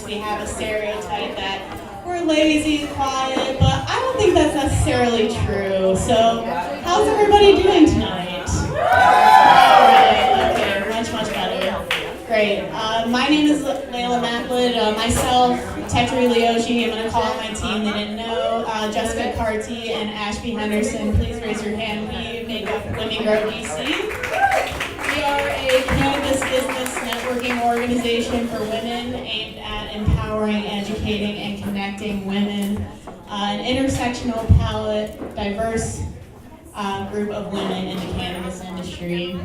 we have a stereotype that we're lazy and quiet, but I don't think that's necessarily true. So, how's everybody doing tonight? Alright, okay, much better. Great. My name is Leah myself, Tetri Leoshi, I'm going to call out my team they didn't know, Jessica Carty and Ashby Henderson, please raise your hand. We make up Women Grow DC. We are a cannabis business networking organization for women aimed at empowering, educating, and connecting women, an intersectional palette, diverse group of women in the cannabis industry.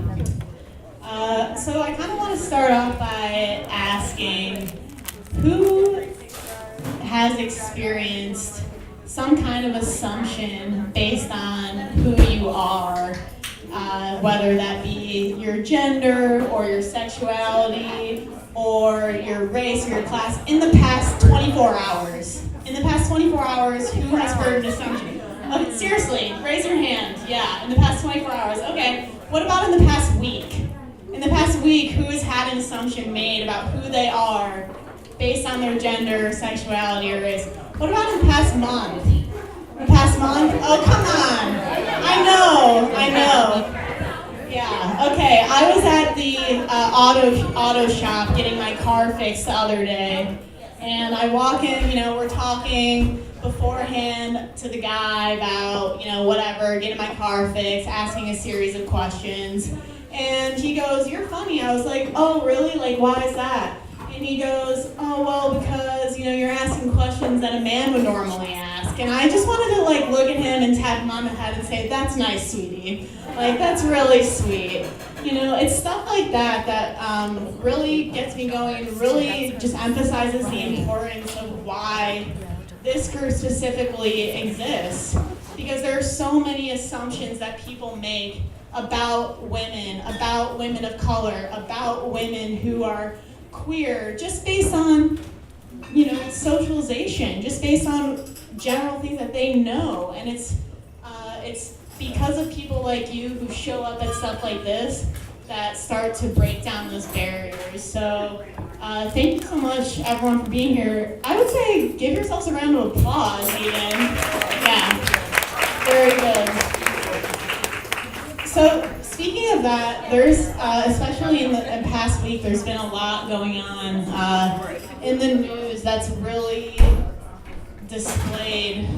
So I kind of want to start off by asking, who has experienced some kind of assumption based on who you are, whether that be your gender or your sexuality or your race or your class, in the past 24 hours? In the past 24 hours, who has heard an assumption? Okay, seriously, raise your hand. Yeah, in the past 24 hours. Okay, what about in the past week? In the past week, who has had an assumption made about who they are based on their gender, sexuality, or race? What about in the past month? The past month? Oh, come on. I know. Yeah, okay. I was at the auto shop getting my car fixed the other day. And I walk in, we're talking beforehand to the guy about, whatever, getting my car fixed, asking a series of questions. And he goes, "You're funny." I was like, "Oh, really? Like, why is that?" And he goes, "Oh, well, because, you're asking questions that a man would normally ask." And I just wanted to, look at him and tap him on the head and say, "That's nice, sweetie. That's really sweet." It's stuff like that really gets me going and really just emphasizes the importance of why this group specifically exists. Because there are so many assumptions that people make about women of color, about women who are queer, just based on, socialization, just based on general things that they know. And it's because of people like you who show up at stuff like this that start to break down those barriers. So thank you so much, everyone, for being here. I would say give yourselves a round of applause, even. Yeah, very good. So speaking of that, there's, especially in the past week, there's been a lot going on in the news that's really displayed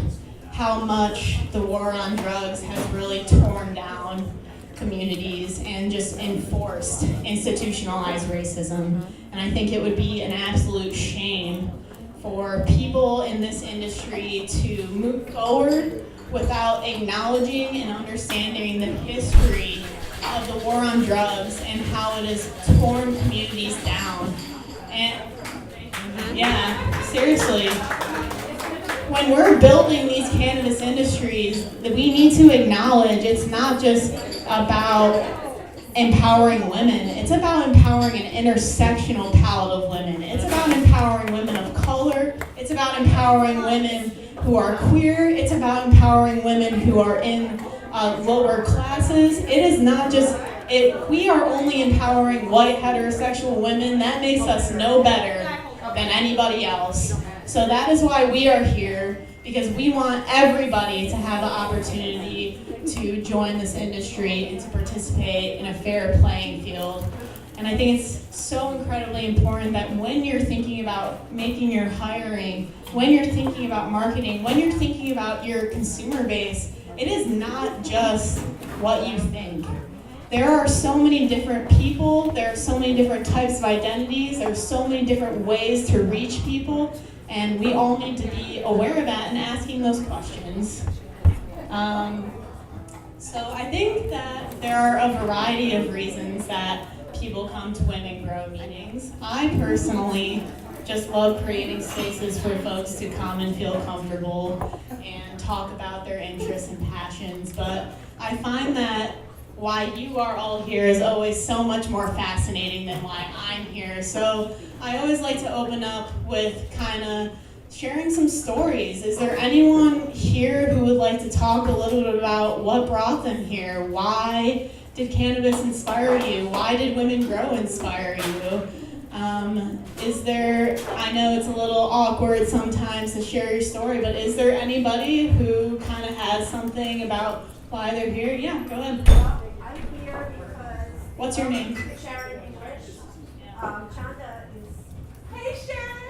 how much the war on drugs has really torn down communities and just enforced institutionalized racism. And I think it would be an absolute shame for people in this industry to move forward without acknowledging and understanding the history of the war on drugs and how it has torn communities down. And yeah, seriously, when we're building these cannabis industries, we need to acknowledge it's not just about empowering women, it's about empowering an intersectional palette of women. It's about empowering women of color, it's about empowering women who are queer, it's about empowering women who are in lower classes. It is not just, if we are only empowering white heterosexual women, that makes us no better than anybody else. So that is why we are here, because we want everybody to have the opportunity to join this industry and to participate in a fair playing field. And I think it's so incredibly important that when you're thinking about making your hiring, when you're thinking about marketing, when you're thinking about your consumer base, it is not just what you think. There are so many different people, there are so many different types of identities, there are so many different ways to reach people, and we all need to be aware of that and asking those questions. So I think that there are a variety of reasons that people come to Women Grow meetings. I personally just love creating spaces for folks to come and feel comfortable and talk about their interests and passions, but I find that why you are all here is always so much more fascinating than why I'm here. So I always like to open up with kind of sharing some stories. Is there anyone here who would like to talk a little bit about what brought them here? Why did cannabis inspire you? Why did Women Grow inspire you? I know it's a little awkward sometimes to share your story, but is there anybody who kind of has something about why they're here? Yeah, go ahead. I'm here because... What's your name? Sharon English. Chanda is... Hey, Sharon!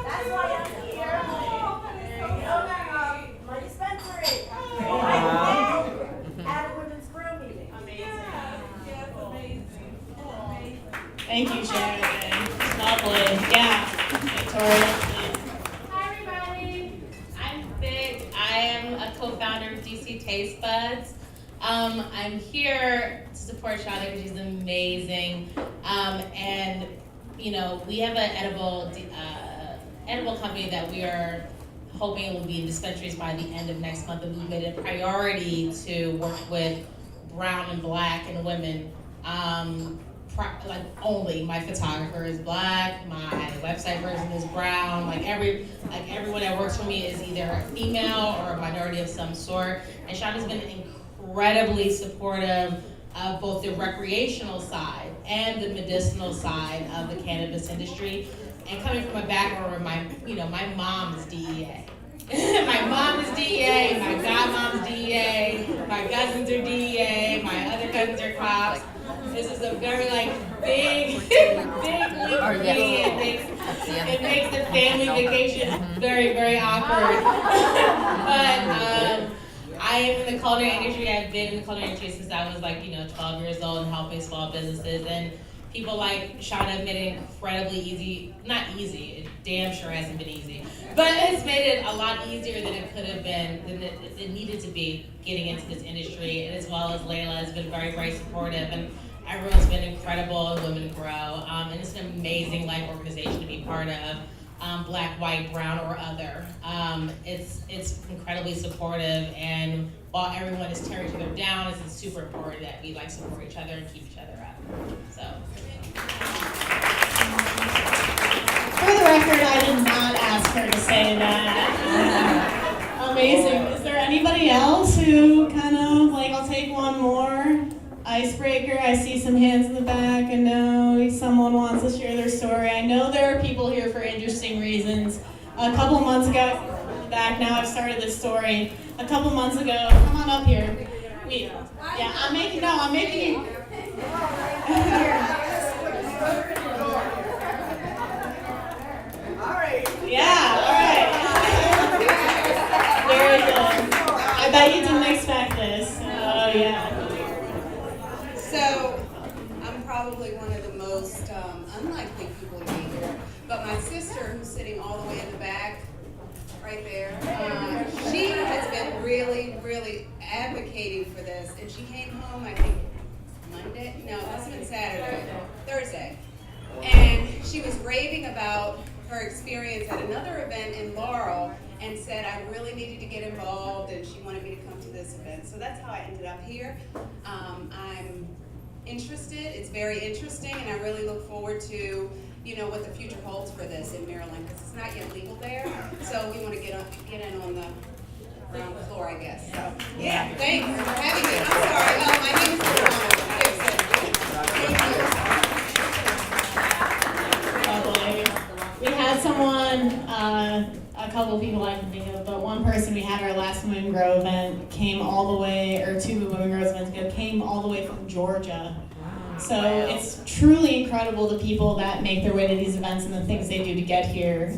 That's why I'm here. My dispensary. At a women's grow meeting. Thank you, Sharon. Lovely. Yeah. Victoria. Hi, everybody. I'm Vic. I am a co-founder of DC Taste Buds. I'm here to support Chanda because she's amazing. And you know, we have an edible company that we are hoping will be in dispensaries by the end of next month, and we've made it a priority to work with brown and black and women. Only my photographer is black, my website person is brown, everyone that works for me is either a female or a minority of some sort. And Chanda's been incredibly supportive of both the recreational side and the medicinal side of the cannabis industry. And coming from a background where my mom is DEA. My mom is DEA, my godmom's DEA, my cousins are DEA, my other cousins are cops. This is a very big leap for me. It makes the family vacation very, very awkward. But I am in the culinary industry. I've been in the culinary industry since I was 12 years old and helping small businesses. And people like Chanda have made it incredibly easy. Not easy, it damn sure hasn't been easy. But it's made it a lot easier than it could have been, than it needed to be getting into this industry. And as well as Leah has been very, very supportive. And everyone's been incredible in Women Grow. And it's an amazing organization to be part of. Black, white, brown, or other. It's incredibly supportive, and while everyone is tearing each other down, it's super important that we support each other and keep each other up. So. For the record, I did not ask her to say that. Amazing. Is there anybody else who kind of I'll take one more icebreaker? I see some hands in the back, and now someone wants to share their story. I know there are people here for interesting reasons. A couple months ago, back now I've started this story. A couple months ago, come on up here. I'm making. Yeah, all right. Very good. I bet you didn't expect this. Oh, yeah. So, I'm probably one of the most unlikely people to be here, but my sister, who's sitting all the way in the back, right there, she has been really, really advocating for this, and she came home, I think, Monday? No, it must have been Saturday, Thursday, and she was raving about her experience at another event in Laurel, and said I really needed to get involved, and she wanted me to come to this event. So that's how I ended up here. I'm interested. It's very interesting, and I really look forward to what the future holds for this in Maryland, because it's not yet legal there. So we want to get in on the ground floor, I guess. So yeah, thanks for having me. I'm sorry. My name is We had someone, a couple people I can think of, but one person we had our last Women Grow event came all the way, or two Women Grow events ago, came all the way from Georgia. So it's truly incredible the people that make their way to these events and the things they do to get here.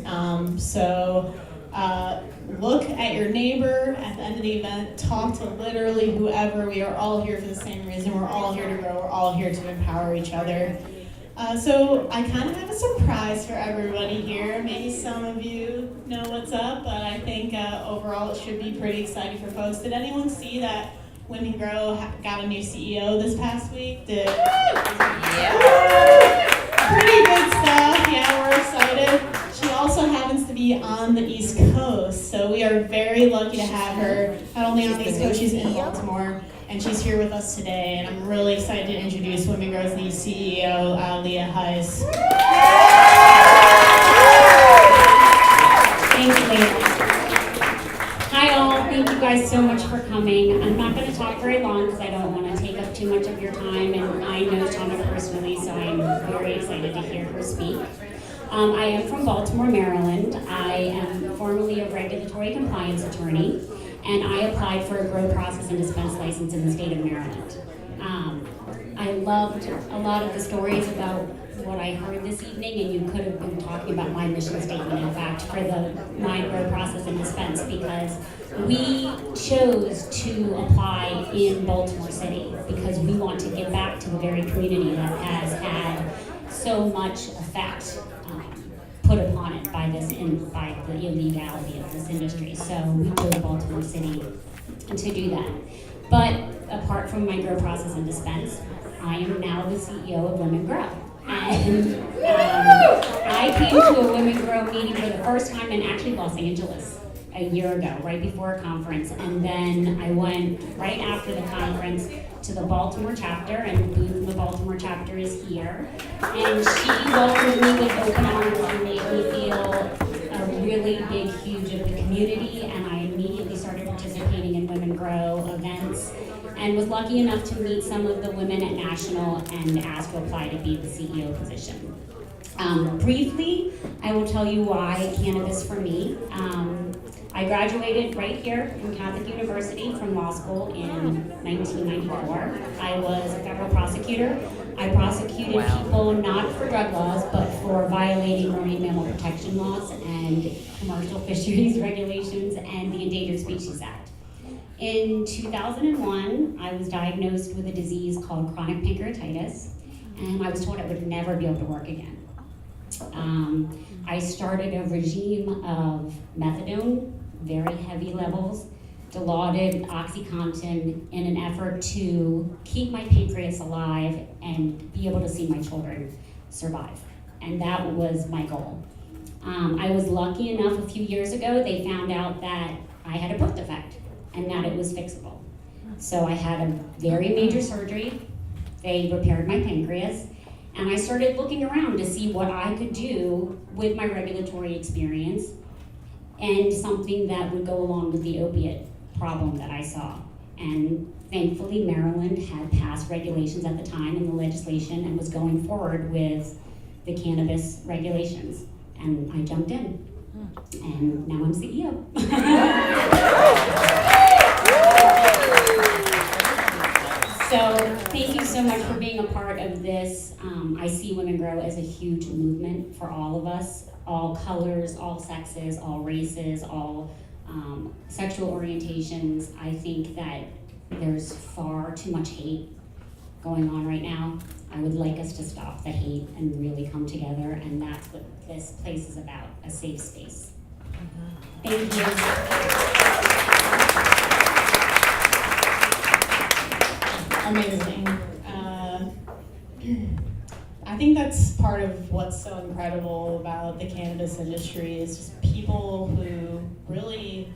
Look at your neighbor at the end of the event, talk to literally whoever. We are all here for the same reason. We're all here to grow. We're all here to empower each other. So I kind of have a surprise for everybody here. Maybe some of you know what's up, but I think overall it should be pretty exciting for folks. Did anyone see that Women Grow got a new CEO this past week? Yeah. Pretty good stuff. Yeah, we're excited. She also happens to be on the East Coast, so we are very lucky to have her. Not only on the East Coast, she's in Baltimore. And she's here with us today, and I'm really excited to introduce Women Grow's new CEO, Leah Heise. Thanks, Leah. Hi all, thank you guys so much for coming. I'm not going to talk very long because I don't want to take up too much much of your time, and I know Chanda personally, so I'm very excited to hear her speak. I am from Baltimore, Maryland. I am formerly a regulatory compliance attorney, and I applied for a grow, process, and dispense license in the state of Maryland. I loved a lot of the stories about what I heard this evening, and you could have been talking about my mission statement, in fact, for the my grow, process, and dispense, because we chose to apply in Baltimore City because we want to give back to the very community that has had so much effect put upon it by by the illegality of this industry. So we chose Baltimore City to do that. But apart from my grow, process, and dispense, I am now the CEO of Women Grow. And I came to a Women Grow meeting for the first time in actually Los Angeles a year ago, right before a conference. And then I went right after the conference to the Baltimore chapter, and Booth from the Baltimore chapter is here. And she welcomed me with open arms and made me feel a really big, huge of the community. And I immediately started participating in Women Grow events, and was lucky enough to meet some of the women at National and asked to apply to be the CEO position. Briefly, I will tell you why cannabis for me. I graduated right here from Catholic University from law school in 1994. I was a federal prosecutor. I prosecuted people not for drug laws, but for violating marine mammal protection laws and commercial fisheries regulations and the Endangered Species Act. In 2001, I was diagnosed with a disease called chronic pancreatitis, and I was told I would never be able to work again. I started a regime of methadone, very heavy levels, Dilaudid, OxyContin, in an effort to keep my pancreas alive and be able to see my children survive. And that was my goal. I was lucky enough a few years ago, they found out that I had a birth defect and that it was fixable. So I had a very major surgery. They repaired my pancreas, and I started looking around to see what I could do with my regulatory experience and something that would go along with the opiate problem that I saw. And thankfully, Maryland had passed regulations at the time in the legislation and was going forward with the cannabis regulations. And I jumped in, and now I'm CEO. So thank you so much for being a part of this. I see Women Grow as a huge movement for all of us, all colors, all sexes, all races, all sexual orientations. I think that there's far too much hate going on right now. I would like us to stop the hate and really come together, and that's what this place is about, a safe space. Thank you. Amazing. I think that's part of what's so incredible about the cannabis industry is just people who really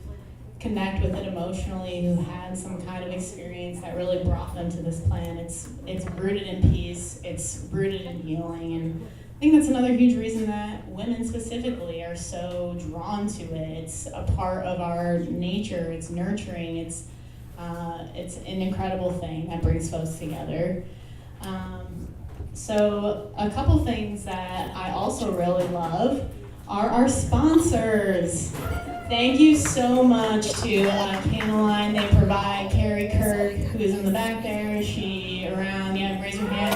connect with it emotionally, who had some kind of experience that really brought them to this plan. It's rooted in peace, it's rooted in healing, and I think that's another huge reason that women specifically are so drawn to it. It's a part of our nature, it's nurturing, it's an incredible thing that brings folks together. So a couple things that I also really love are our sponsors. Thank you so much to Cannaline. They provide Carrie Kirk, who's in the back there. Is she around? Yeah, raise your hand.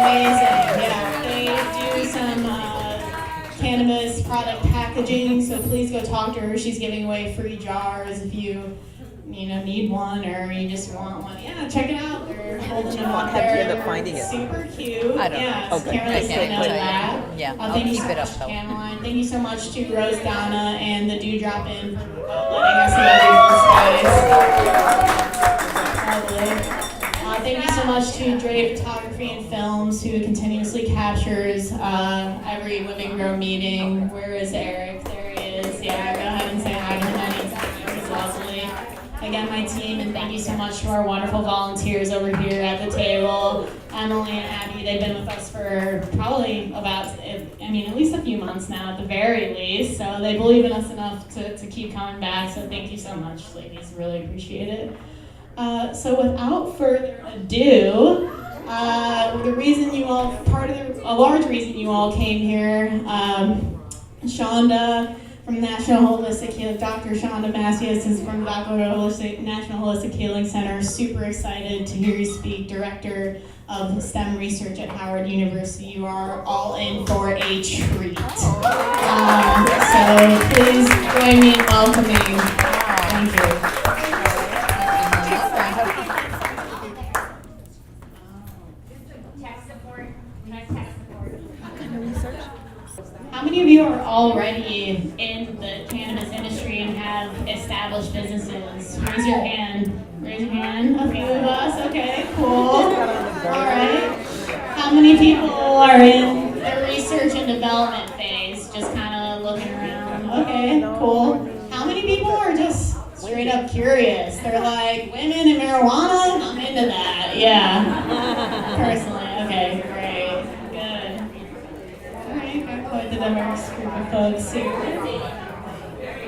Amazing. Yeah, they do some cannabis product packaging, so please go talk to her. She's giving away free jars if you need one or you just want one. Yeah, check it out. They're holding them up there. Have you ended up finding it? Super cute. I don't know. Yeah, Okay. can't really say no to that. Yeah, I'll Thank you keep so it up much, though. Cameline. Thank you so much to Rose Donna and the Dewdrop Inn for letting us know these guys. Thank you so much to Dre Photography and Films, who continuously captures every Women Grow meeting. Where is Eric? There he is. Yeah, go ahead and say hi to him anytime. He's lovely. Again, my team, and thank you so much to our wonderful volunteers over here at the table. Emily and Abby, they've been with us for probably at least a few months now at the very least. So they believe in us enough to keep coming back. So thank you so much, ladies. Really appreciate it. So without further ado, the reason you all, a large reason you all came here, Chanda from National Holistic Healing, Dr. Chanda Macias is from National Holistic Healing Center. Super excited to hear you speak, Director of STEM Research at Howard University. You are all in for a treat. So please join me in welcoming. Thank you. How many of you are already in the cannabis industry and have established businesses? Raise your hand. Raise your hand. A few of us. Okay, cool. All right. How many people are in the research and development phase? Just kind of looking around. Okay, cool. How many people are just straight up curious? They're like, women and marijuana? I'm into that. Yeah. Personally. Okay, great. Quite the diverse group of folks here.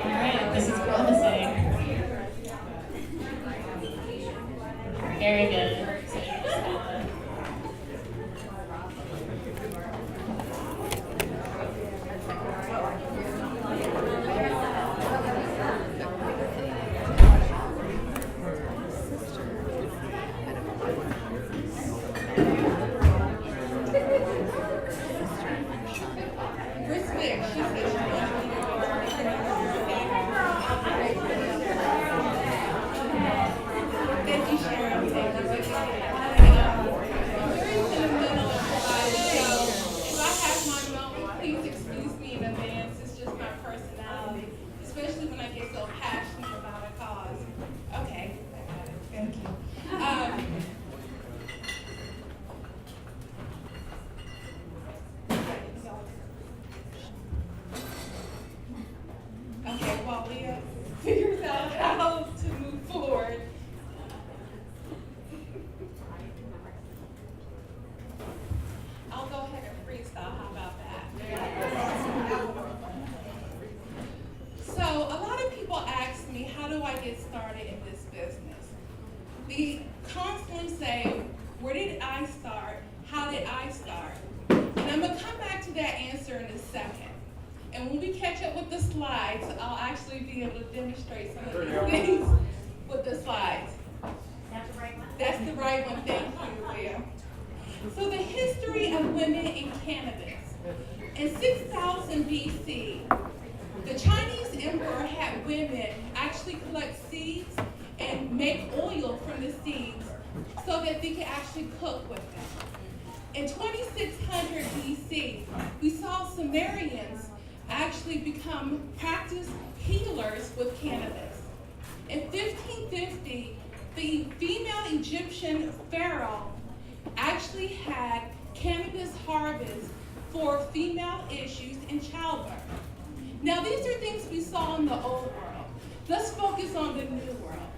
Alright, this is promising. Very good. While Leah figures out how to move forward. I'll go ahead and freestyle, how about that? So, a lot of people ask me, how do I get started in this business? We constantly say, where did I start? How did I start? And I'm gonna come back to that answer in a second. And when we catch up with the slides, I'll actually be able to demonstrate some of these things with the slides. That's the right one? That's the right one, thank you, Leah. So the history of women in cannabis. In 6000 BC, the Chinese emperor had women actually collect seeds and make oil from the seeds so that they could actually cook with them. In 2600 BC, we saw Sumerians actually become practice healers with cannabis. In 1550, the female Egyptian pharaoh actually had cannabis harvest for female issues in childbirth. Now these are things we saw in the old world. Let's focus on the new world.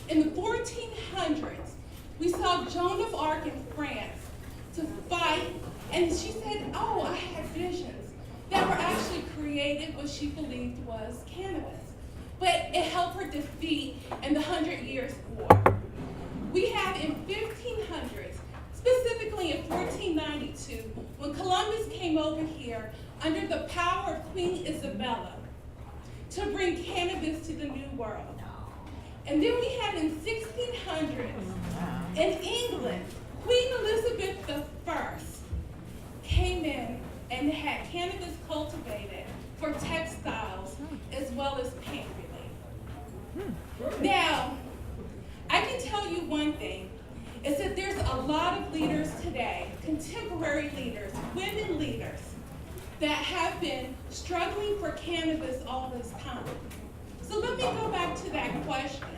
In the 1400s, we saw Joan of Arc in France to fight, and she said, oh, I had visions that were actually created what she believed was cannabis. But it helped her defeat in the 100 Years' War. We have in 1500s, specifically in 1492, when Columbus came over here under the power of Queen Isabella to bring cannabis to the New World. And then we had in 1600s, in England, Queen Elizabeth I came in and had cannabis cultivated for textiles as well as paint relief. Now, I can tell you one thing, is that there's a lot of leaders today, contemporary leaders, women leaders, that have been struggling for cannabis all this time. So let me go back to that question.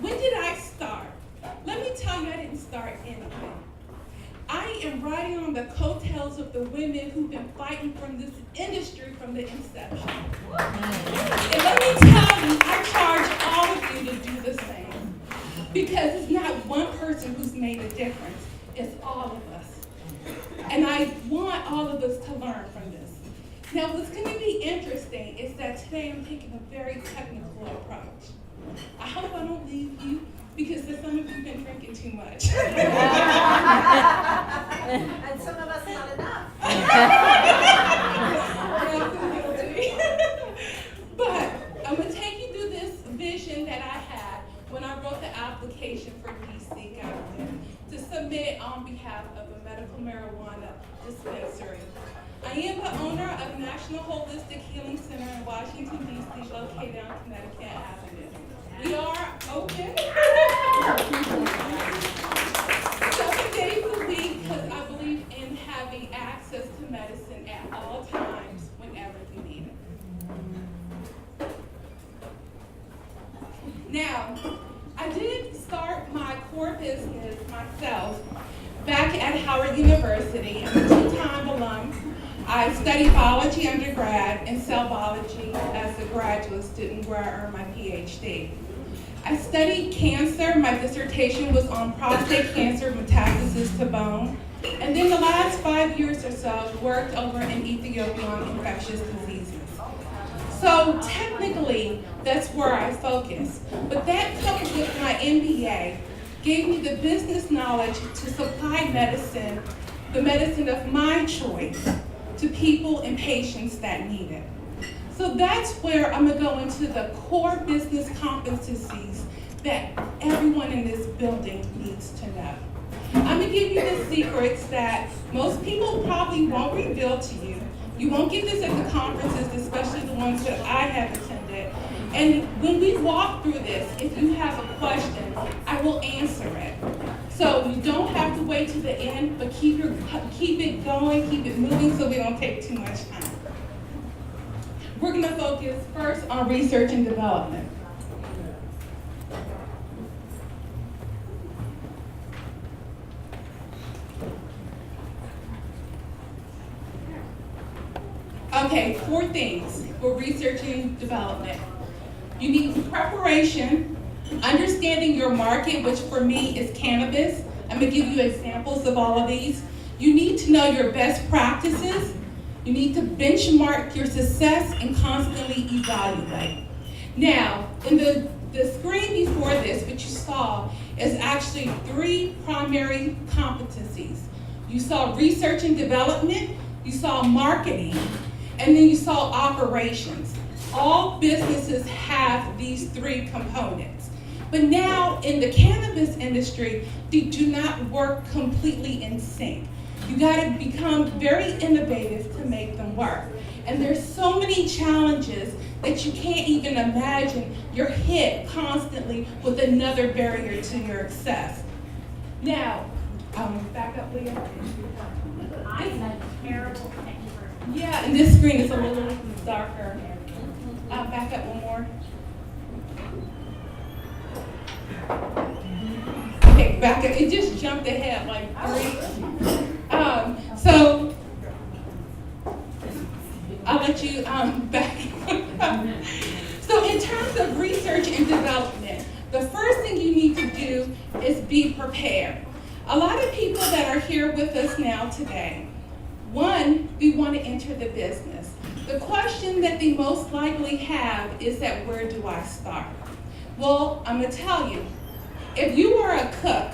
When did I start? Let me tell you, I didn't start anything. I am riding on the coattails of the women who've been fighting from this industry from the inception. And let me tell you, I charge all of you to do the same. Because it's not one person who's made a difference, it's all of us. And I want all of us to learn from this. Now, what's going to be interesting is that today I'm taking a very technical approach. I hope I don't leave you because some of you have been drinking too much. And some of us not enough. But I'm going to take you through this vision that I had when I wrote the application for DC government to submit on behalf of a medical marijuana dispensary. I am the owner of National Holistic Healing Center in Washington, D.C., located on Connecticut Avenue. We are open 7 days a week because I believe in having access to medicine at all times, whenever you need it. Now, I did start my core business myself back at Howard University. I'm a two-time alum. I studied biology undergrad and cell biology as a graduate student where I earned my PhD. I studied cancer. My dissertation was on prostate cancer metastasis to bone. And then the last 5 years or so, worked over in Ethiopia on infectious diseases. So technically, that's where I focus. But that coupled with my MBA gave me the business knowledge to supply medicine, the medicine of my choice, to people and patients that need it. So that's where I'm gonna go into the core business competencies that everyone in this building needs to know. I'm gonna give you the secrets that most people probably won't reveal to you. You won't get this at the conferences, especially the ones that I have attended. And when we walk through this, if you have a question, I will answer it. So you don't have to wait to the end, but keep it going, keep it moving so we don't take too much time. We're gonna focus first on research and development. Okay, 4 things for research and development. You need preparation, understanding your market, which for me is cannabis. I'm gonna give you examples of all of these. You need to know your best practices. You need to benchmark your success and constantly evaluate. Now, in the screen before this, what you saw is actually 3 primary competencies. You saw research and development, you saw marketing, and then you saw operations. All businesses have these 3 components. But now in the cannabis industry, they do not work completely in sync. You gotta become very innovative to make them work. And there's so many challenges that you can't even imagine. You're hit constantly with another barrier to your success. Now, back up, Leah. I'm a terrible technical. Yeah, and this screen is a little darker. Back up one more. Okay, back up. It just jumped ahead like 3. So I'll let you back. So in terms of research and development, the first thing you need to do is be prepared. A lot of people that are here with us now today, one, we want to enter the business. The question that they most likely have is that, where do I start? Well, I'm going to tell you, if you are a cook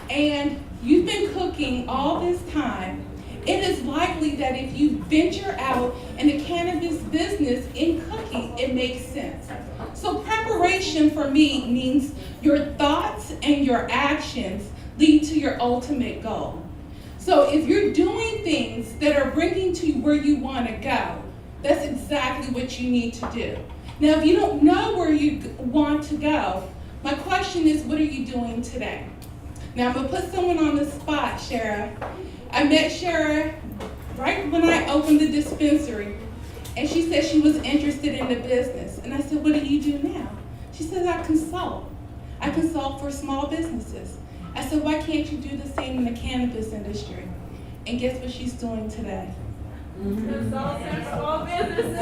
and you've been cooking all this time, it is likely that if you venture out in the cannabis business in cooking, it makes sense. So preparation for me means your thoughts and your actions lead to your ultimate goal. So if you're doing things that are bringing to you where you want to go, that's exactly what you need to do. Now, if you don't know where you want to go, my question is, what are you doing today? Now, I'm going to put someone on the spot, Shara. I met Shara right when I opened the dispensary, and she said she was interested in the business. And I said, what do you do now? She said, I consult. I consult for small businesses. I said, why can't you do the same in the cannabis industry? And guess what she's doing today? Consult for small businesses.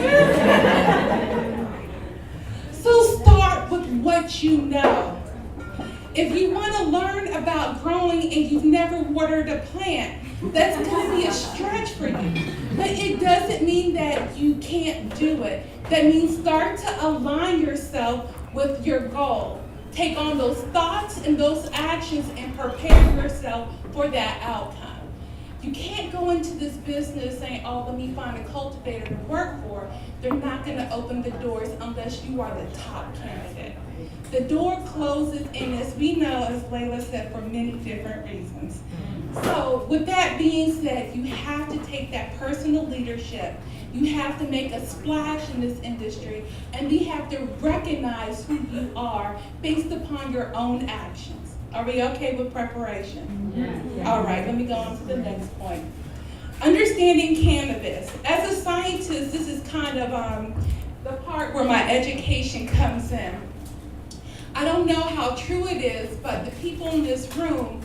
So start with what you know. If you want to learn about growing and you've never watered a plant, that's going to be a stretch for you. But it doesn't mean that you can't do it. That means start to align yourself with your goal. take on those thoughts and those actions and prepare yourself for that outcome. You can't go into this business saying, oh, let me find a cultivator to work for. They're not going to open the doors unless you are the top candidate. The door closes, and as we know, as Layla said, for many different reasons. So with that being said, you have to take that personal leadership. You have to make a splash in this industry, and we have to recognize who you are based upon your own actions. Are we okay with preparation? Yeah. All right, let me go on to the next point. Understanding cannabis. As a scientist, this is kind of the part where my education comes in. I don't know how true it is, but the people in this room,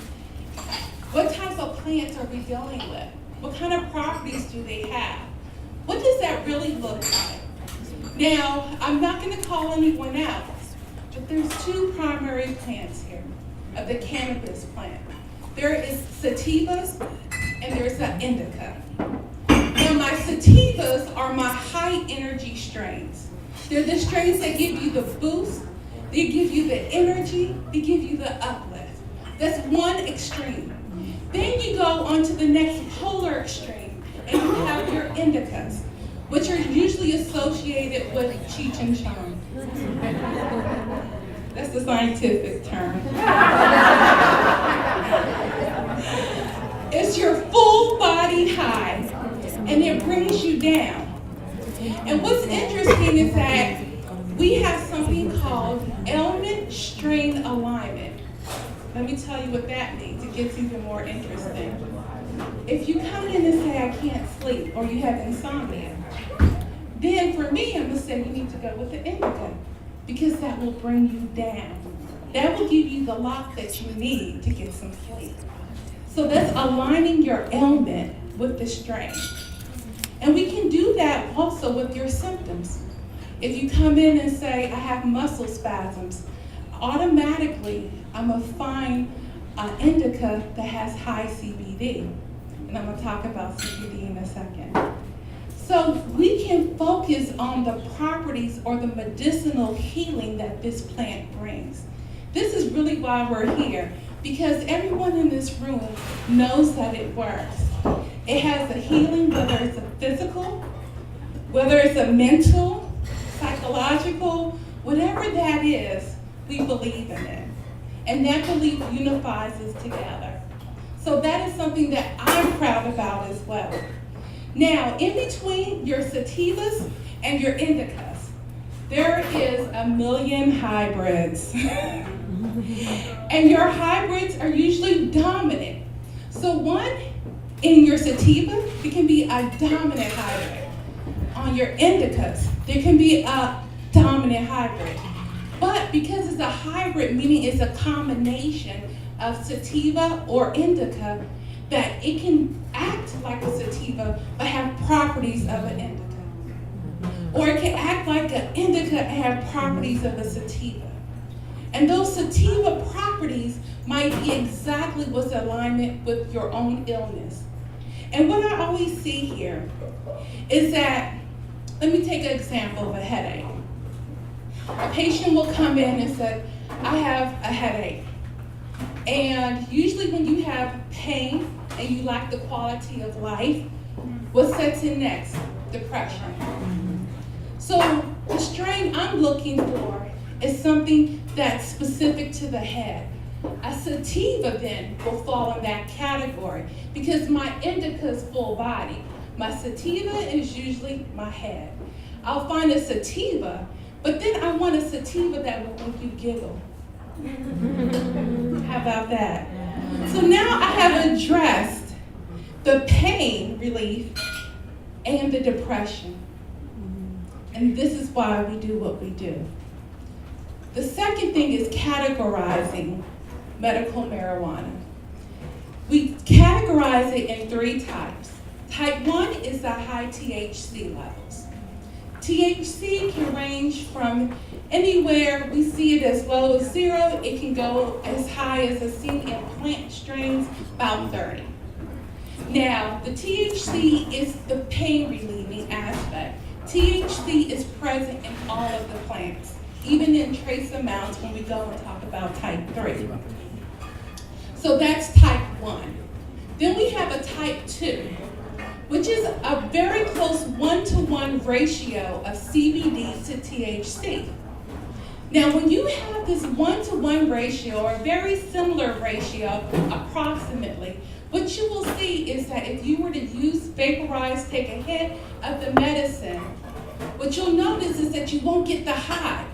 what types of plants are we dealing with? What kind of properties do they have? What does that really look like? Now, I'm not going to call anyone out, but there's two primary plants here of the cannabis plant. There is sativas and there's an indica. Now, my sativas are my high energy strains. They're the strains that give you the boost, they give you the energy, they give you the uplift. That's one extreme. Then you go on to the next polar extreme, and you have your indicas, which are usually associated with Cheech and Chong. That's the scientific term. It's your full body high, and it brings you down. And what's interesting is that we have something called element strain alignment. Let me tell you what that means. It gets even more interesting. If you come in and say, I can't sleep, or you have insomnia, then for me, I'm going to say you need to go with the indica, because that will bring you down. That will give you the lock that you need to get some sleep. So that's aligning your ailment with the strain. And we can do that also with your symptoms. If you come in and say, I have muscle spasms, automatically I'm going to find an indica that has high CBD. And I'm going to talk about CBD in a second. So we can focus on the properties or the medicinal healing that this plant brings. This is really why we're here, because everyone in this room knows that it works. It has a healing, whether it's a physical, whether it's a mental, psychological, whatever that is, we believe in it. And that belief unifies us together. So that is something that I'm proud about as well. Now, in between your sativas and your indicas, there is a million hybrids. And your hybrids are usually dominant. So one, in your sativa, it can be a dominant hybrid. On your indicas, there can be a dominant hybrid. But because it's a hybrid, meaning it's a combination of sativa or indica, that it can act like a sativa but have properties of an indica. Or it can act like an indica and have properties of a sativa. And those sativa properties might be exactly what's in alignment with your own illness. And what I always see here is that, let me take an example of a headache. A patient will come in and say, I have a headache. And usually when you have pain and you lack the quality of life, what sets in next? Depression. So the strain I'm looking for is something that's specific to the head. A sativa then will fall in that category because my indica is full body. My sativa is usually my head. I'll find a sativa, but then I want a sativa that will make you giggle. How about that? So now I have addressed the pain relief and the depression. And this is why we do what we do. The second thing is categorizing medical marijuana. We categorize it in 3 types. Type 1 is the high THC levels. THC can range from anywhere, we see it as low as 0, it can go as high as is seen in plant strains, about 30. Now, the THC is the pain relieving aspect. THC is present in all of the plants. even in trace amounts when we go and talk about type 3. So that's type 1. Then we have a type 2, which is a very close 1-to-1 ratio of CBD to THC. Now, when you have this 1-to-1 ratio, or a very similar ratio, approximately, what you will see is that if you were to vaporize, take a hit of the medicine, what you'll notice is that you won't get the high,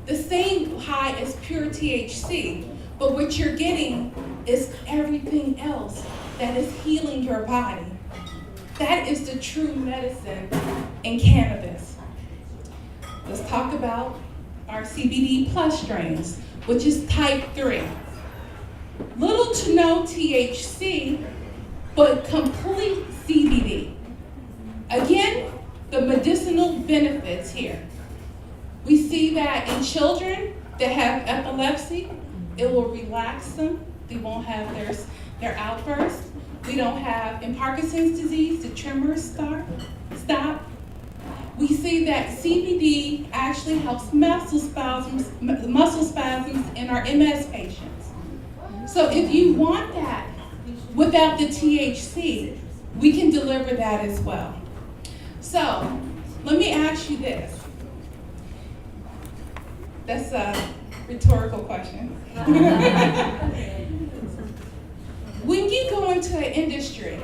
the same high as pure THC, but what you're getting is everything else that is healing your body. That is the true medicine in cannabis. Let's talk about our CBD plus strains, which is type 3. Little to no THC, but complete CBD. Again, the medicinal benefits here. We see that in children that have epilepsy, it will relax them. They won't have their outbursts. We don't have, in Parkinson's disease, the tremors stop. We see that CBD actually helps muscle spasms in our MS patients. So if you want that without the THC, we can deliver that as well. So let me ask you this. That's a rhetorical question. When you go into an industry,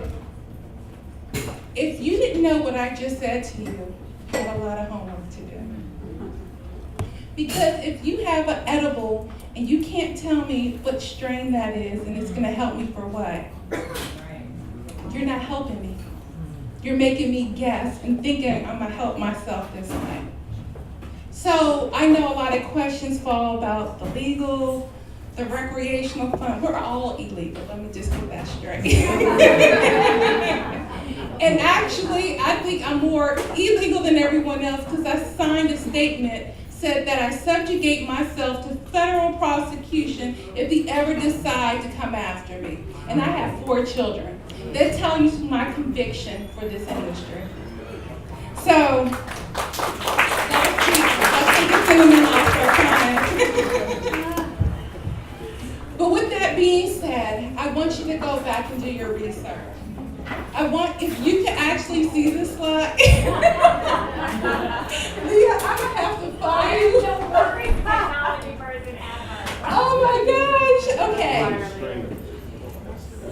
if you didn't know what I just said to you, you have a lot of homework to do. Because if you have an edible and you can't tell me what strain that is and it's going to help me for what, you're not helping me. You're making me guess and thinking I'm going to help myself this way. So I know a lot of questions fall about the legal, the recreational fund. We're all illegal. Let me just get that straight. And actually, I think I'm more illegal than everyone else because I signed a statement said that I subjugate myself to federal prosecution if they ever decide to come after me. And I have 4 children. That tells you my conviction for this industry. So, let's take a cinnamon off for time. But with that being said, I want you to go back and do your research. I want, if you can actually see this slide. Leah, I'm gonna have to find you. Don't worry, technology person ever. Oh my gosh, okay.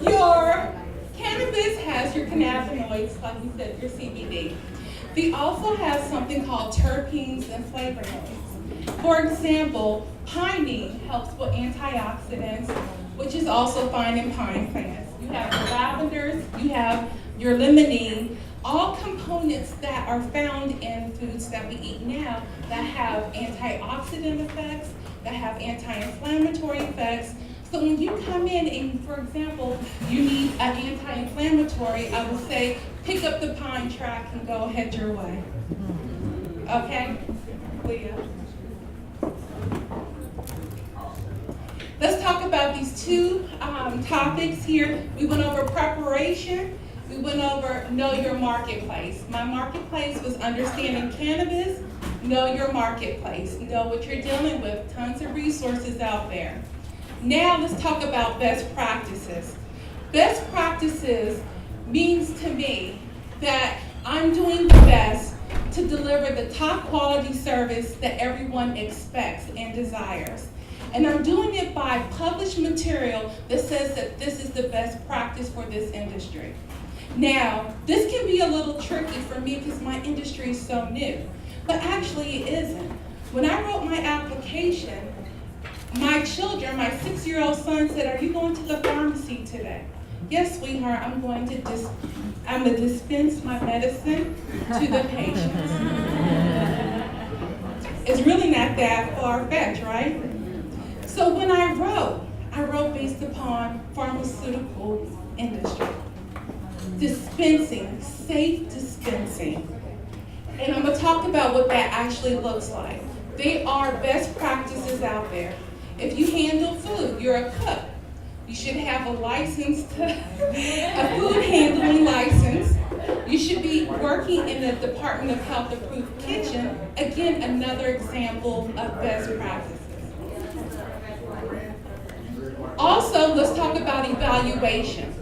Your cannabis has your cannabinoids, like we said, your CBD. They also have something called terpenes and flavonoids. For example, pinene helps with antioxidants, which is also found in pine plants. You have your lavenders, you have your limonene, all components that are found in foods that we eat now that have antioxidant effects, that have anti-inflammatory effects. So when you come in and, for example, you need an anti-inflammatory, I would say pick up the pine track and go head your way. Okay? Leah. Let's talk about these 2 topics here. We went over preparation. We went over know your marketplace. My marketplace was understanding cannabis. Know your marketplace. Know what you're dealing with. Tons of resources out there. Now let's talk about best practices. Best practices means to me that I'm doing the best to deliver the top quality service that everyone expects and desires. And I'm doing it by published material that says that this is the best practice for this industry. Now, this can be a little tricky for me because my industry is so new, but actually it isn't. When I wrote my application, my children, my 6-year-old son said, "Are you going to the pharmacy today?" "Yes, sweetheart, I'm going to dispense my medicine to the patients." It's really not that far-fetched, right? So when I wrote based upon pharmaceutical industry. Dispensing, safe dispensing. And I'm going to talk about what that actually looks like. They are best practices out there. If you handle food, you're a cook. You should have a license, a food handling license. You should be working in the Department of Health approved kitchen. Again, another example of best practices. Also, let's talk about evaluation.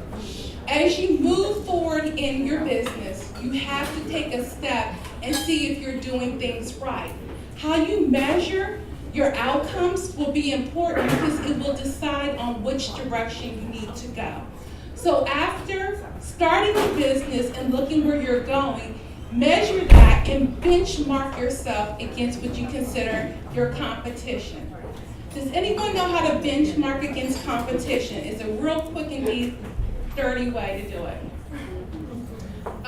As you move forward in your business, you have to take a step and see if you're doing things right. How you measure your outcomes will be important because it will decide on which direction you need to go. So after starting a business and looking where you're going, measure that and benchmark yourself against what you consider your competition. Does anyone know how to benchmark against competition? It's a real quick and dirty way to do it.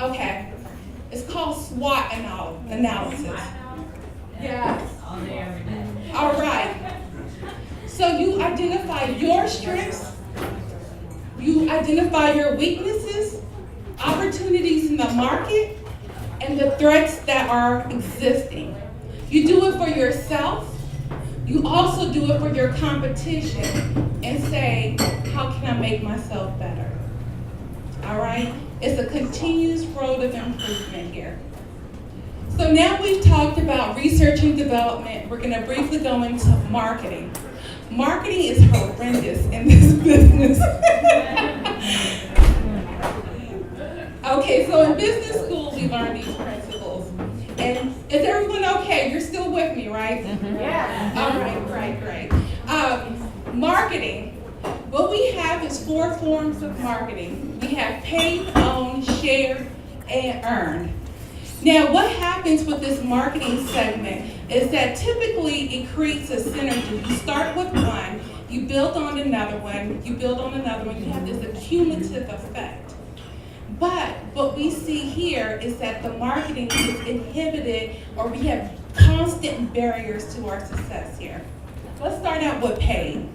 Okay, it's called SWOT analysis. Yes. All right. So you identify your strengths, you identify your weaknesses, opportunities in the market, and the threats that are existing. You do it for yourself. You also do it for your competition and say, how can I make myself better? All right? It's a continuous road of improvement here. So now we've talked about research and development. We're going to briefly go into marketing. Marketing is horrendous in this business. Okay, so in business school, we learned these principles. And is everyone okay? You're still with me, right? Yeah. All right, great. Marketing. What we have is 4 forms of marketing. We have paid, owned, shared, and earned. Now, what happens with this marketing segment is that typically it creates a synergy. You start with one, you build on another one, you build on another one, you have this accumulative effect. But what we see here is that the marketing is inhibited, or we have constant barriers to our success here. Let's start out with paid.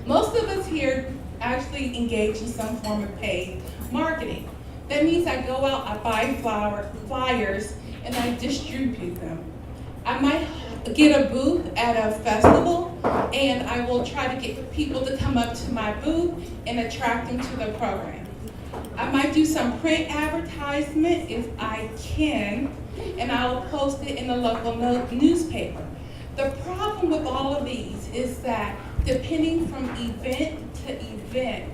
Most of us here actually engage in some form of paid marketing. That means I go out, I buy flyers, and I distribute them. I might get a booth at a festival, and I will try to get people to come up to my booth and attract them to the program. I might do some print advertisement if I can, and I'll post it in the local newspaper. The problem with all of these is that depending from event to event,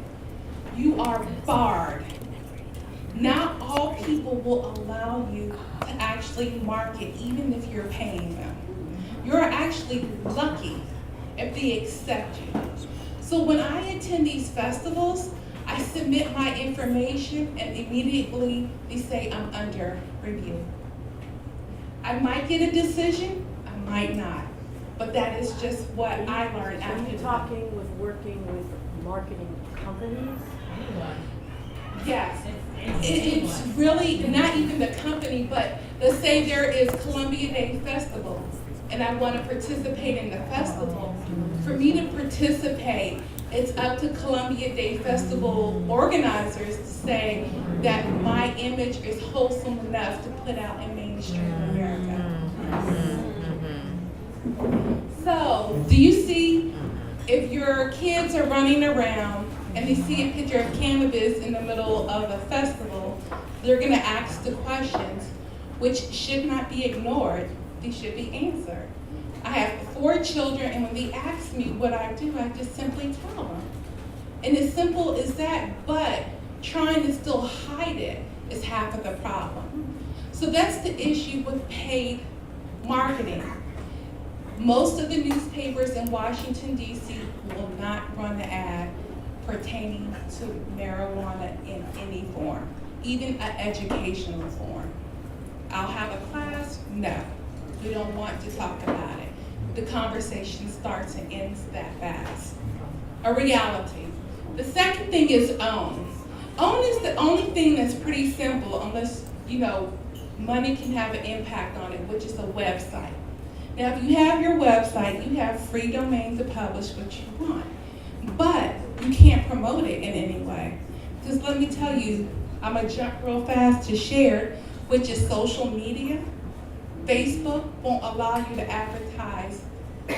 you are barred. Not all people will allow you to actually market, even if you're paying them. You're actually lucky if they accept you. So when I attend these festivals, I submit my information and immediately they say I'm under review. I might get a decision, I might not. But that is just what I learned after. Are you working with marketing companies? Yes. It's really not even the company, but let's say there is Columbia Day Festival and I want to participate in the festival. For me to participate, it's up to Columbia Day Festival organizers to say that my image is wholesome enough to put out in mainstream America. So, do you see, if your kids are running around and they see a picture of cannabis in the middle of a festival, they're going to ask the questions, which should not be ignored. They should be answered. I have 4 children, and when they ask me what I do, I just simply tell them. And as simple as that, but trying to still hide it is half of the problem. So that's the issue with paid marketing. Most of the newspapers in Washington, D.C. will not run an ad pertaining to marijuana in any form, even an educational form. I'll have a class? No. We don't want to talk about it. The conversation starts and ends that fast. A reality. The second thing is own. Own is the only thing that's pretty simple, unless, money can have an impact on it, which is a website. Now, if you have your website, you have free domain to publish what you want, but you can't promote it in any way. Because let me tell you, I'm gonna jump real fast to share, which is social media. Facebook won't allow you to advertise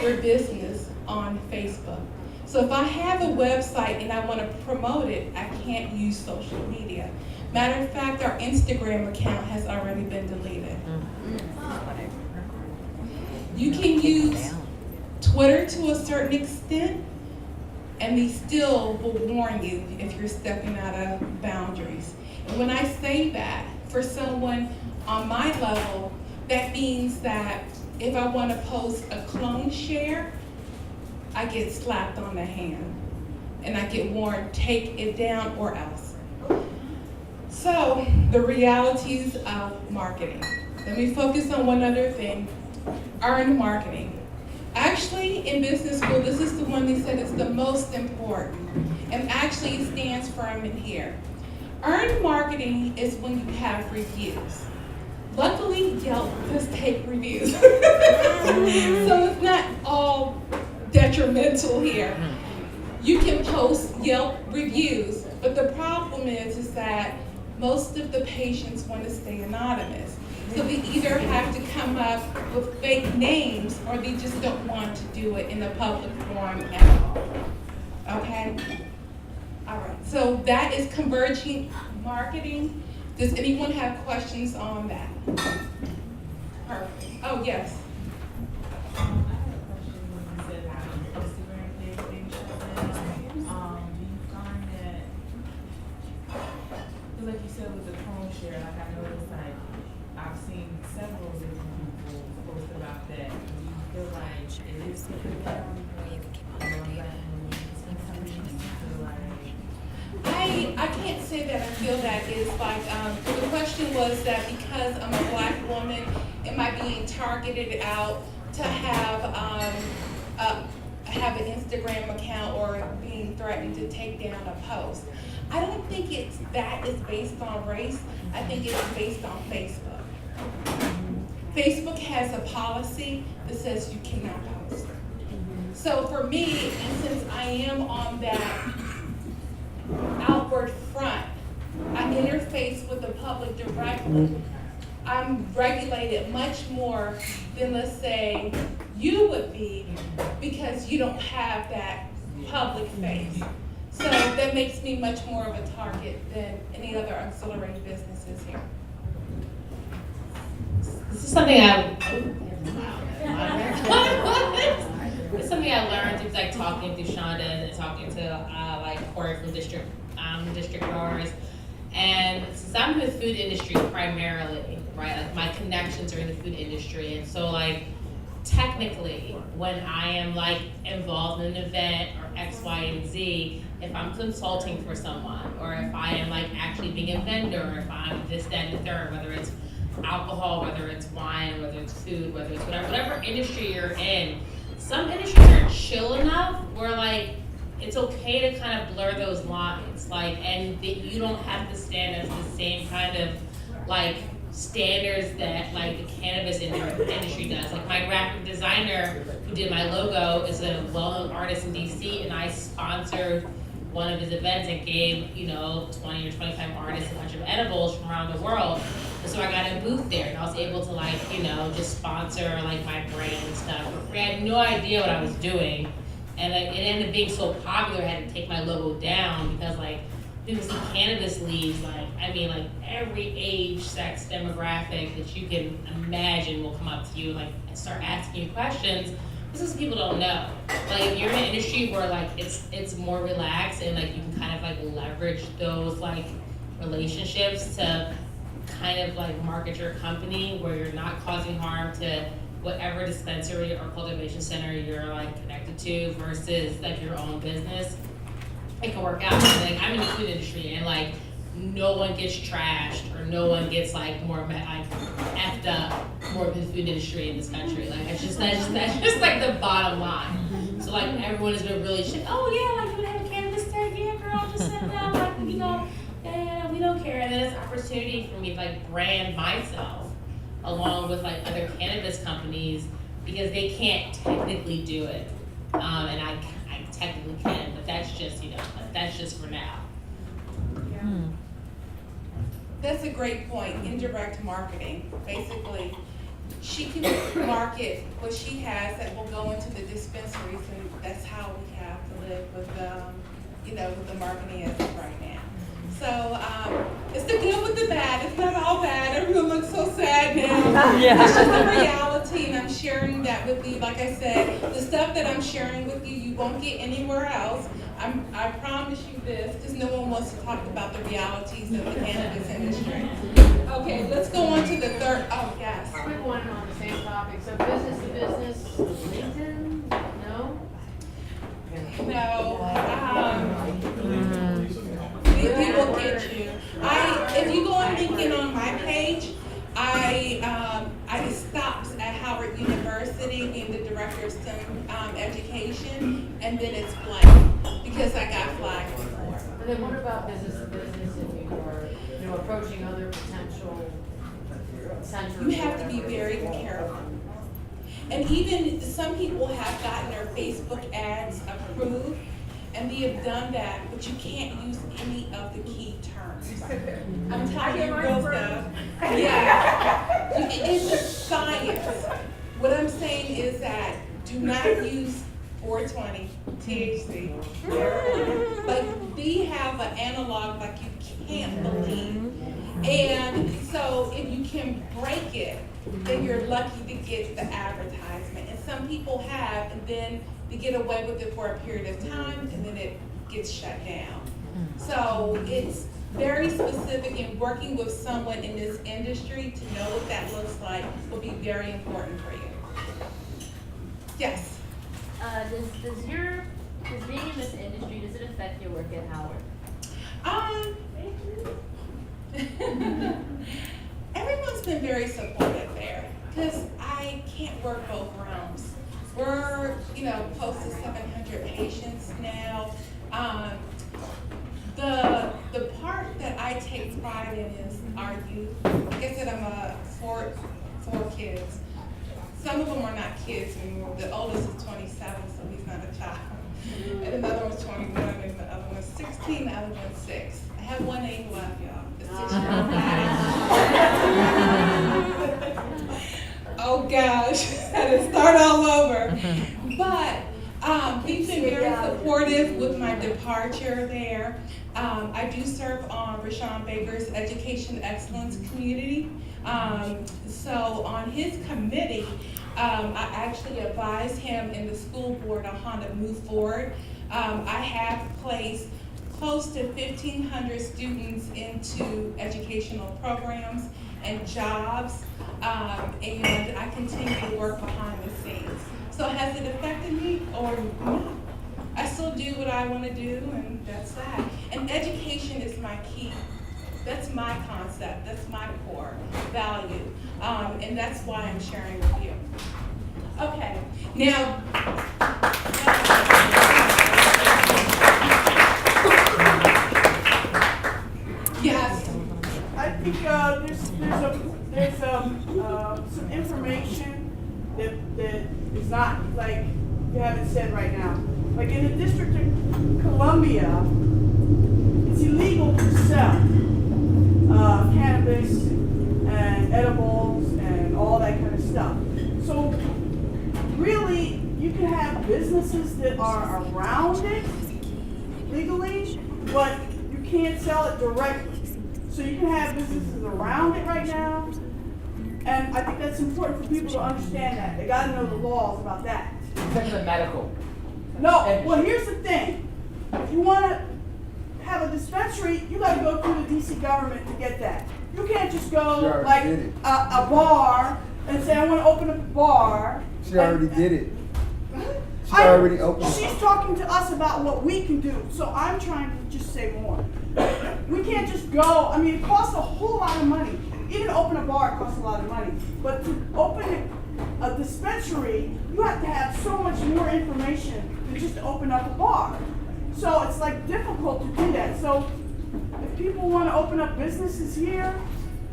your business on Facebook. So if I have a website and I want to promote it, I can't use social media. Matter of fact, our Instagram account has already been deleted. You can use Twitter to a certain extent, and they still will warn you if you're stepping out of boundaries. And when I say that, for someone on my level, that means that if I want to post a clone share, I get slapped on the hand. And I get warned, take it down or else. So, the realities of marketing. Let me focus on one other thing, earned marketing. Actually, in business school, this is the one they said is the most important. And actually, it stands firm in here. Earned marketing is when you have reviews. Luckily, Yelp does take reviews. So it's not all detrimental here. You can post Yelp reviews, but the problem is that most of the patients want to stay anonymous. So they either have to come up with fake names or they just don't want to do it in a public forum at all. Okay? All right, so that is converging marketing. Does anyone have questions on that? Perfect. Oh, yes. I have a question when you said Instagram thing, do you find that, because like you said with the clone share, like I noticed like, I've seen several different people post about that. Do you feel like it is taken down? I can't say that I feel that is like, the question was that because I'm a Black woman, am I being targeted out to have an Instagram account or being threatened to take down a post? I don't think that is based on race. I think it's based on Facebook. Facebook has a policy that says you cannot post. So for me, and since I am on that outward front, I interface with the public directly. I'm regulated much more than, let's say, you would be, because you don't have that public face. So that makes me much more of a target than any other auxiliary businesses here. This is something it's something I learned through like talking to Chanda and talking to like Corey from District Growers. And since I'm in the food industry primarily, right, like my connections are in the food industry, and so like technically when I am like involved in an event or X, Y, and Z, if I'm consulting for someone, or if I am like actually being a vendor, or if I'm this, that, and the third, whether it's alcohol, whether it's wine, whether it's food, whether it's whatever industry you're in, some industries are chill enough where like it's okay to kind of blur those lines, like, and that you don't have to stand as the same kind of like standards that like the cannabis industry does. Like my graphic designer who did my logo is a well-known artist in DC, and I sponsored one of his events and gave 20 or 25 artists a bunch of edibles from around the world. And so I got a booth there, and I was able to like just sponsor like my brand and stuff for free. I had no idea what I was doing, and like, it ended up being so popular I had to take my logo down because like people see cannabis leaves, like every age, sex, demographic that you can imagine will come up to you like and start asking you questions. This is people don't know. Like if you're in an industry where like it's more relaxed and like you can kind of like leverage those like relationships to kind of like market your company where you're not causing harm to whatever dispensary or cultivation center you're like connected to versus like your own business, it can work out. Like I'm in the food industry and like no one gets trashed or no one gets like more like effed up more than the food industry in this country. Like that's just like the bottom line. So like everyone has been really shit. Oh yeah, like you have a cannabis tag, yeah, girl, just sit down, like yeah, we don't care. And then it's an opportunity for me to like brand myself along with like other cannabis companies because they can't technically do it, and I technically can, but that's just for now. That's a great point, indirect marketing. Basically, she can market what she has that will go into the dispensaries, and that's how we have to live with with the marketing as of right now. So it's the good It's just a reality, and I'm sharing that with you. Like I said, the stuff that I'm sharing with you, you won't get anywhere else. I promise you this, because no one wants to talk about the realities of the cannabis industry. Okay, let's go on to the third. Oh, yes. Quick one on the same topic. So business to business, LinkedIn? No? No. We will get you. If you go on LinkedIn on my page, I stopped at Howard University being the director of STEM education, and then it's blank because I got flagged before. And then what about business to business if you are, approaching other potential centers? You have to be very careful. And even some people have gotten their Facebook ads approved, and they have done that, but you can't use any of the key terms. I'm telling you real stuff. Yeah. It's just science. What I'm saying is that do not use 420, THC, marijuana. Like, they have an analog like you can't believe. And so if you can break it, then you're lucky to get the advertisement. And some people have, and then they get away with it for a period of time, and then it gets shut down. So it's very specific, and working with someone in this industry to know what that looks like will be very important for you. Yes? Does being in this industry, does it affect your work at Howard? Everyone's been very supportive there, because I can't work both realms. We're, close to 700 patients now. The part that I take pride in is our youth. Like I said, I'm four kids. Some of them are not kids anymore. The oldest is 27, so he's not a child. And another one's 21, and the other one's 16, the other one's 6. I have one 8 left, y'all. The 6-year-old. Oh gosh, had to start all over. But we've been very supportive with my departure there. I do serve on Rashawn Baker's Education Excellence Community. So on his committee, I actually advised him and the school board on how to move forward. I have placed close to 1,500 students into educational programs and jobs, and I continue to work behind the scenes. So has it affected me or no? I still do what I want to do, and that's that. And education is my key. That's my concept. That's my core value, and that's why I'm sharing with you. Okay, now. Yes. I think there's some information that is not, like, you haven't said right now. Like in the District of Columbia, it's illegal to sell cannabis and edibles and all that kind of stuff. So really, you can have businesses that are around it legally, but you can't sell it directly. So you can have businesses around it right now, and I think that's important for people to understand that. They gotta know the laws about that. Especially the medical. No, well, here's the thing. If you wanna have a dispensary, you gotta go through the DC government to get that. You can't just go like a bar and say, I wanna open up a bar. She already did it. She already opened it. She's talking to us about what we can do, so I'm trying to just say more. We can't just go, I mean, it costs a whole lot of money. Even to open a bar, it costs a lot of money. But to open a dispensary, you have to have so much more information than just to open up a bar. So it's like difficult to do that. So if people want to open up businesses here,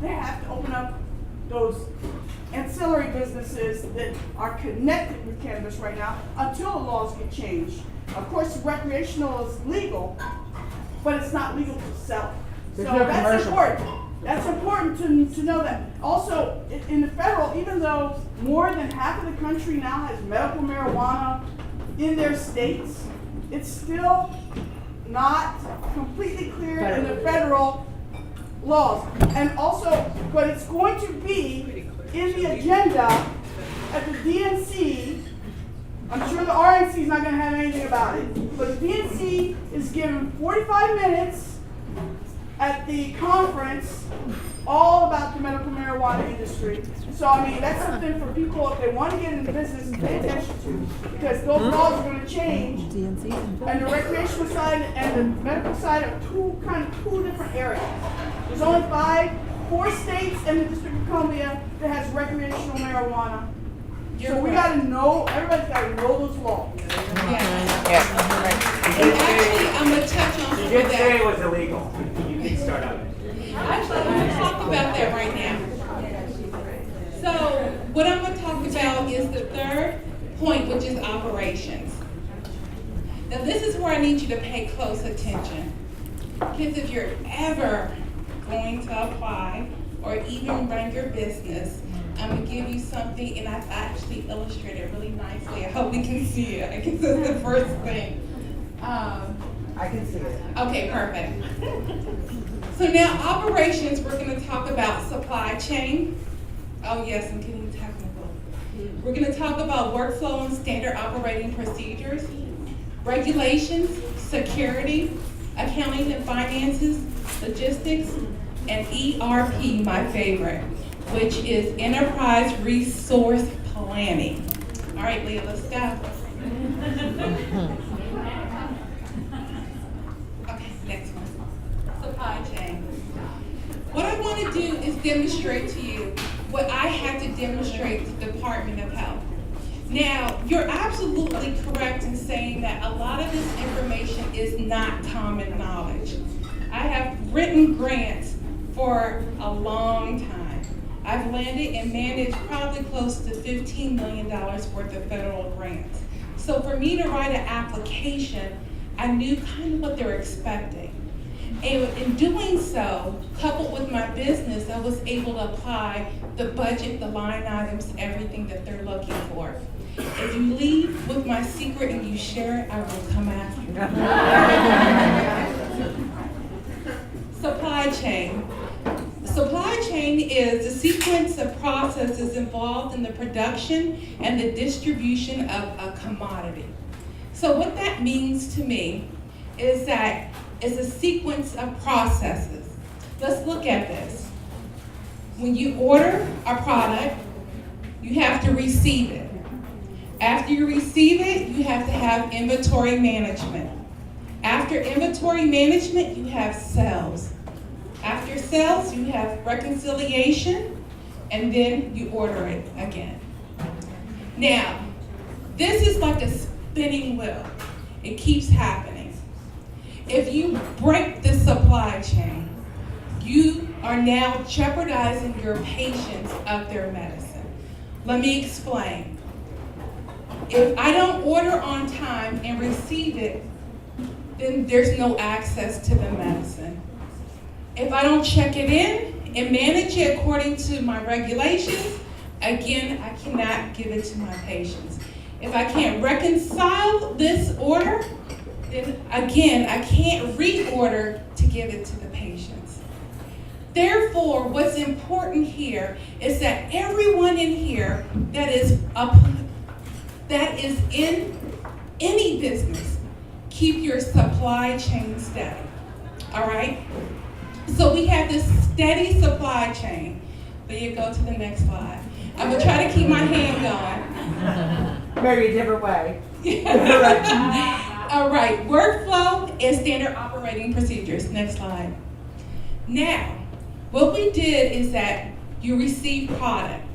they have to open up those ancillary businesses that are connected with cannabis right now until the laws get changed. Of course, recreational is legal, but it's not legal to sell. So that's important. That's important to know that. Also, in the federal, even though more than half of the country now has medical marijuana in their states, it's still not completely clear in the federal laws. And also, but it's going to be in the agenda at the DNC. I'm sure the RNC is not going to have anything about it, but the DNC is given 45 minutes at the conference all about the medical marijuana industry. So, I mean, that's something for people, if they want to get into business, to pay attention to, because those laws are going to change. And the recreational side and the medical side are two different areas. There's only 4 states and the District of Columbia that has recreational marijuana. So we got to know, everybody's got to know those laws. And actually, I'm going to touch on some You did of say that. it was illegal. You can start out. Actually, I'm going to talk about that right now. So, what I'm going to talk about is the third point, which is operations. Now, this is where I need you to pay close attention. Because if you're ever going to apply or even run your business, I'm going to give you something, and I've actually illustrated it really nicely. I hope we can see it. I guess that's the first thing. I can see it. Okay, perfect. So now operations, we're going to talk about supply chain. Oh yes, I'm getting technical. We're going to talk about workflow and standard operating procedures, regulations, security, accounting and finances, logistics, and ERP, my favorite, which is enterprise resource planning. All right, Leah, let's go. Okay, next one. Supply chain. What I want to do is demonstrate to you what I had to demonstrate to the Department of Health. Now, you're absolutely correct in saying that a lot of this information is not common knowledge. I have written grants for a long time. I've landed and managed probably close to $15 million worth of federal grants. So for me to write an application, I knew kind of what they were expecting. And in doing so, coupled with my business, I was able to apply the budget, the line items, everything that they're looking for. If you leave with my secret and you share it, I will come after you. Supply chain. Supply chain is the sequence of processes involved in the production and the distribution of a commodity. So what that means to me is that it's a sequence of processes. Let's look at this. When you order a product, you have to receive it. After you receive it, you have to have inventory management. After inventory management, you have sales. After sales, you have reconciliation, and then you order it again. Now, this is like a spinning wheel. It keeps happening. If you break the supply chain, you are now jeopardizing your patients of their medicine. Let me explain. If I don't order on time and receive it, then there's no access to the medicine. If I don't check it in and manage it according to my regulations, again, I cannot give it to my patients. If I can't reconcile this order, then again, I can't reorder to give it to the patients. Therefore, what's important here is that everyone in here that is in any business, keep your supply chain steady. All right? So we have this steady supply chain. Leah, go to the next slide. I'm gonna try to keep my hand going. Maybe a different way. All right, workflow and standard operating procedures. Next slide. Now, what we did is that you receive product.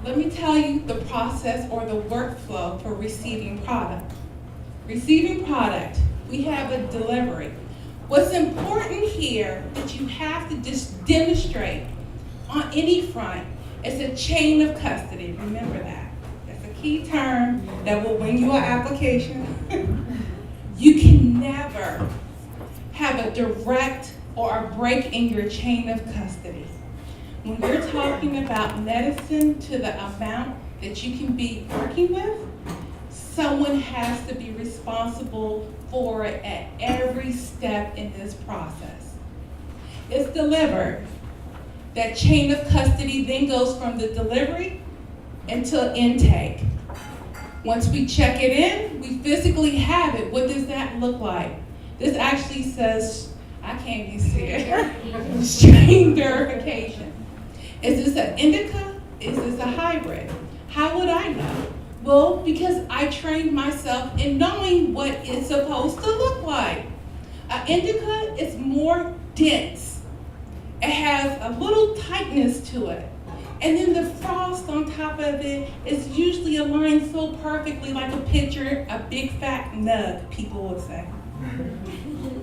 Let me tell you the process or the workflow for receiving product. Receiving product, we have a delivery. What's important here that you have to just demonstrate on any front is a chain of custody. Remember that. That's a key term that will win you an application. You can never have a direct or a break in your chain of custody. When you're talking about medicine to the amount that you can be working with, someone has to be responsible for it at every step in this process. It's delivered. That chain of custody then goes from the delivery until intake. Once we check it in, we physically have it. What does that look like? This actually says, I can't even see it, strain verification. Is this an indica? Is this a hybrid? How would I know? Well, because I trained myself in knowing what it's supposed to look like. An indica is more dense. It has a little tightness to it. And then the frost on top of it is usually aligned so perfectly like a picture, a big fat nug, people would say.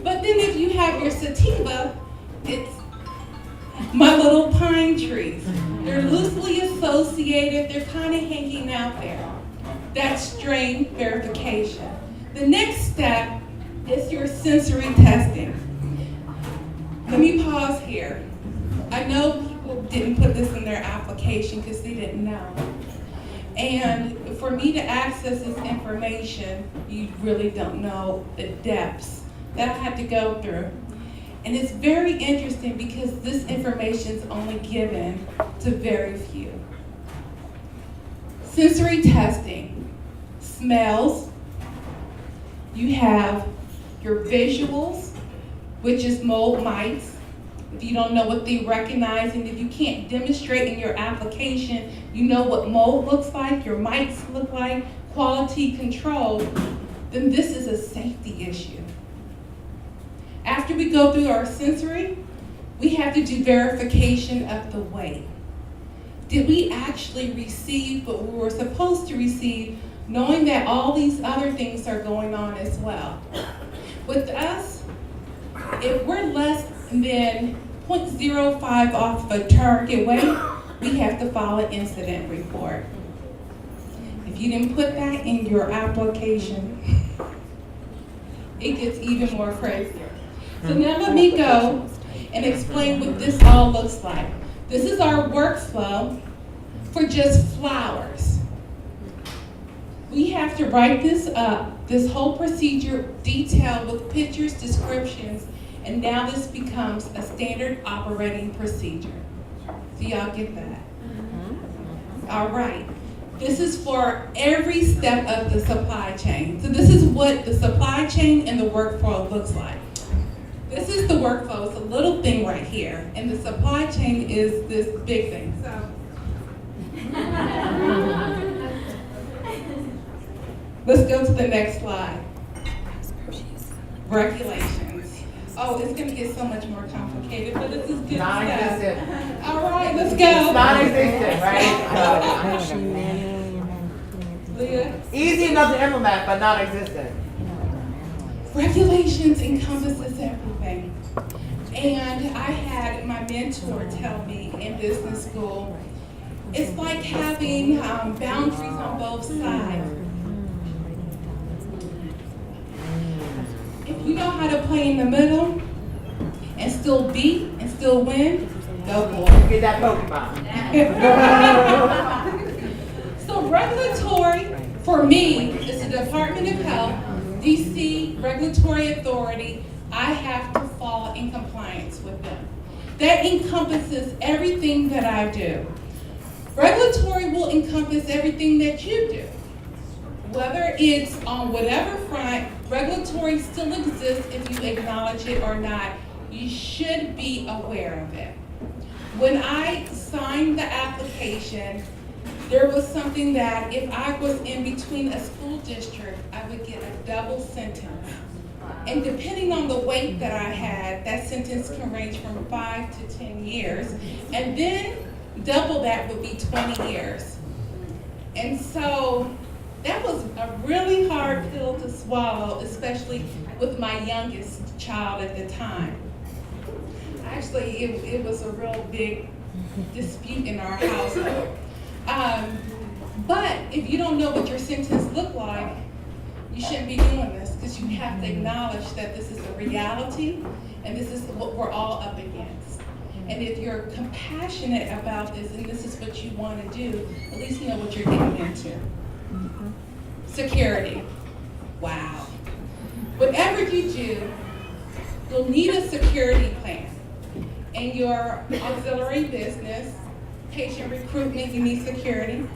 But then if you have your sativa, it's my little pine trees. They're loosely associated, they're kind of hanging out there. That's strain verification. The next step is your sensory testing. Let me pause here. I know people didn't put this in their application because they didn't know. And for me to access this information, you really don't know the depths that I had to go through. And it's very interesting because this information is only given to very few. Sensory testing, smells. You have your visuals, which is mold mites. If you don't know what they recognize, and if you can't demonstrate in your application, you know what mold looks like, your mites look like, quality control, then this is a safety issue. After we go through our sensory, we have to do verification of the weight. Did we actually receive what we were supposed to receive, knowing that all these other things are going on as well? With us, if we're less than 0.05 off of a target weight, we have to file an incident report. If you didn't put that in your application, it gets even more crazier. So now let me go and explain what this all looks like. This is our workflow for just flowers. We have to write this up, this whole procedure detailed with pictures, descriptions, and now this becomes a standard operating procedure. So y'all get that? All right. This is for every step of the supply chain. So this is what the supply chain and the workflow looks like. This is the workflow. It's a little thing right here. And the supply chain is this big thing. So let's go to the next slide. Regulations. Oh, it's going to get so much more complicated, but this is good Non-existent. stuff. All right, let's go. Non-existent, right? Leah? Easy enough to implement, but non-existent. Regulations encompasses everything. And I had my mentor tell me in business school, it's like having boundaries on both sides. If you know how to play in the middle and still beat and still win, go for it. Get that Pokemon. So regulatory, for me, is the Department of Health, DC Regulatory Authority. I have to fall in compliance with them. That encompasses everything that I do. Regulatory will encompass everything that you do. Whether it's on whatever front, regulatory still exists if you acknowledge it or not. You should be aware of it. When I signed the application, there was something that if I was in between a school district, I would get a double sentence. And depending on the weight that I had, that sentence can range from 5 to 10 years. And then double that would be 20 years. And so that was a really hard pill to swallow, especially with my youngest child at the time. Actually, it was a real big dispute in our household. But if you don't know what your sentence looked like, you shouldn't be doing this, because you have to acknowledge that this is a reality and this is what we're all up against. And if you're compassionate about this and this is what you want to do, at least you know what you're getting into. Security. Wow. Whatever you do, you'll need a security plan. in your auxiliary business, patient recruitment, you need security.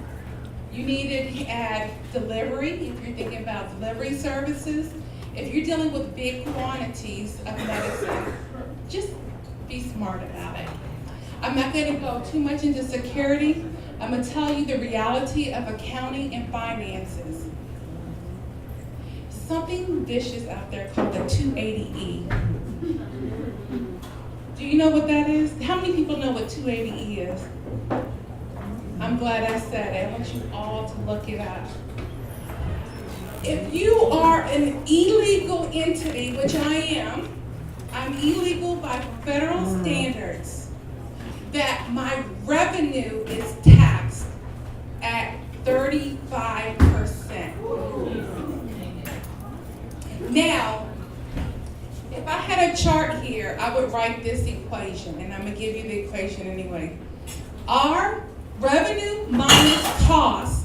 You need to add delivery, if you're thinking about delivery services. If you're dealing with big quantities of medicine, just be smart about it. I'm not going to go too much into security. I'm going to tell you the reality of accounting and finances. Something vicious out there called the 280E. Do you know what that is? How many people know what 280E is? I'm glad I said it. I want you all to look it up. If you are an illegal entity, which I am, I'm illegal by federal standards, that my revenue is taxed at 35%. Now, if I had a chart here, I would write this equation, and I'm going to give you the equation anyway. Our revenue minus cost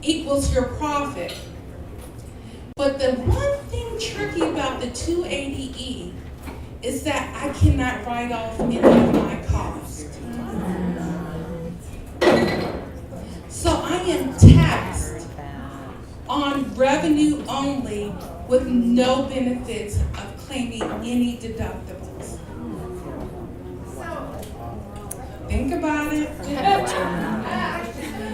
equals your profit. But the one thing tricky about the 280E is that I cannot write off any of my costs. So I am taxed on revenue only with no benefits of claiming any deductibles. Think about it.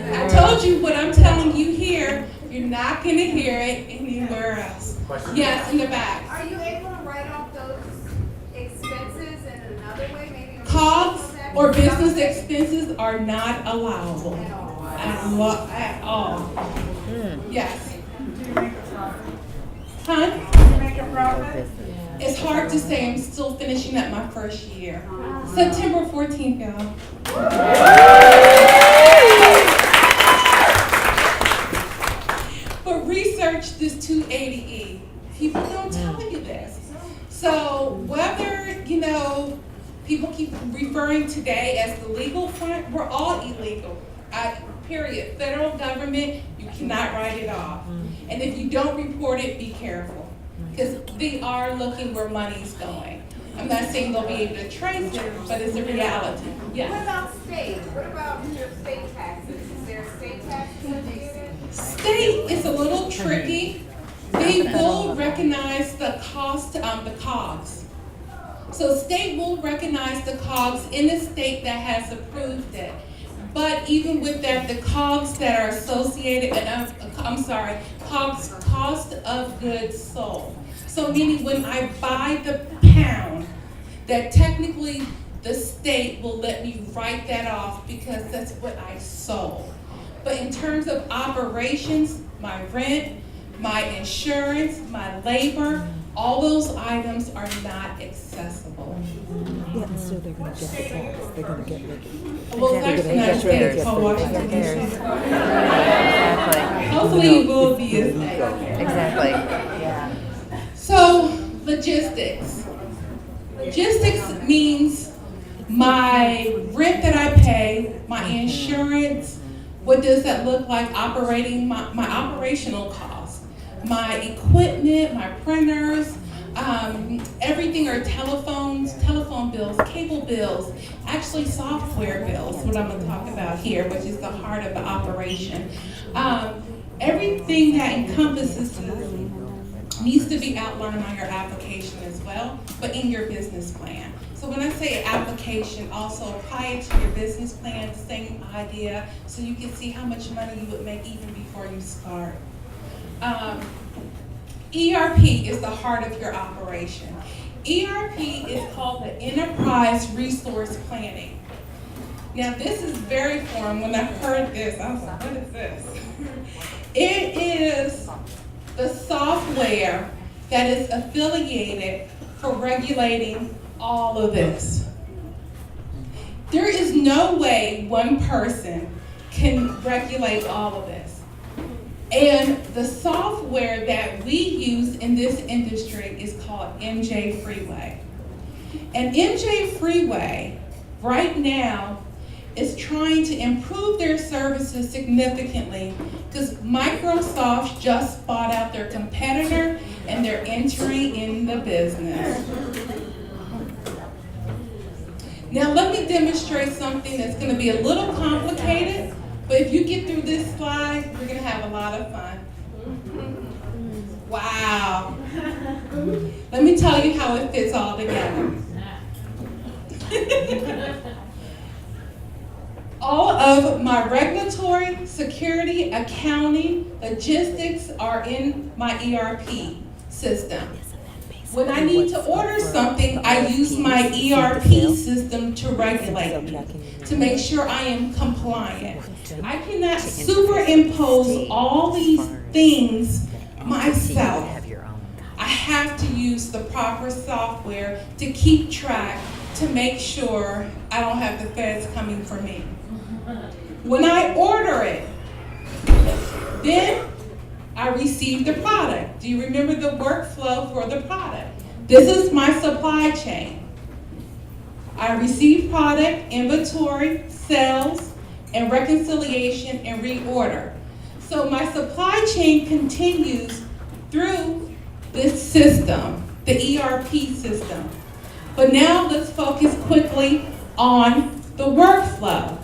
I told you what I'm telling you here, you're not going to hear it anywhere else. Yes, in the back. Are you able to write off those expenses in another way? Maybe COGS or business expenses are not allowable at all. Yes. Huh? Make a profit? It's hard to say. I'm still finishing up my first year. September 14th, y'all. But research this 280E. People don't tell you this. So whether, people keep referring today as the legal front, we're all illegal. Period. Federal government, you cannot write it off. And if you don't report it, be careful. Because they are looking where money's going. I'm not saying they'll be able to trace it, but it's a reality. Yeah. What about state? What about your state taxes? Is there a state tax associated? State is a little tricky. They will recognize the cost, the COGS. So state will recognize the COGS in the state that has approved it. But even with that, the COGS that are associated, COGS, cost of goods sold. So meaning when I buy the pound, that technically the state will let me write that off because that's what I sold. But in terms of operations, my rent, my insurance, my labor, all those items are not accessible. Yeah, and so they're going to get the tax. They're going to get like. Well, it's actually not a state, it's Washington, D.C. Exactly. Hopefully it will be a state. Exactly. Yeah. So, logistics. Logistics means my rent that I pay, my insurance, what does that look like operating, my operational costs, my equipment, my printers, everything are telephone bills, cable bills, actually software bills, what I'm going to talk about here, which is the heart of the operation. Everything that encompasses needs to be outlined on your application as well, but in your business plan. So when I say application, also apply it to your business plan, the same idea, so you can see how much money you would make even before you start. ERP is the heart of your operation. ERP is called the Enterprise Resource Planning. Now this is very foreign. When I heard this, I was like, what is this? It is the software that is affiliated for regulating all of this. There is no way one person can regulate all of this. And the software that we use in this industry is called MJ Freeway. And MJ Freeway right now is trying to improve their services significantly because Microsoft just bought out their competitor and they're entering in the business. Now let me demonstrate something that's gonna be a little complicated, but if you get through this slide, we're gonna have a lot of fun. Wow. Let me tell you how it fits all together. All of my regulatory, security, accounting, logistics are in my ERP system. When I need to order something, I use my ERP system to regulate me, to make sure I am compliant. I cannot superimpose all these things myself. I have to use the proper software to keep track, to make sure I don't have the feds coming for me. When I order it, then I receive the product. Do you remember the workflow for the product? This is my supply chain. I receive product, inventory, sales, and reconciliation and reorder. So my supply chain continues through this system, the ERP system. But now let's focus quickly on the workflow.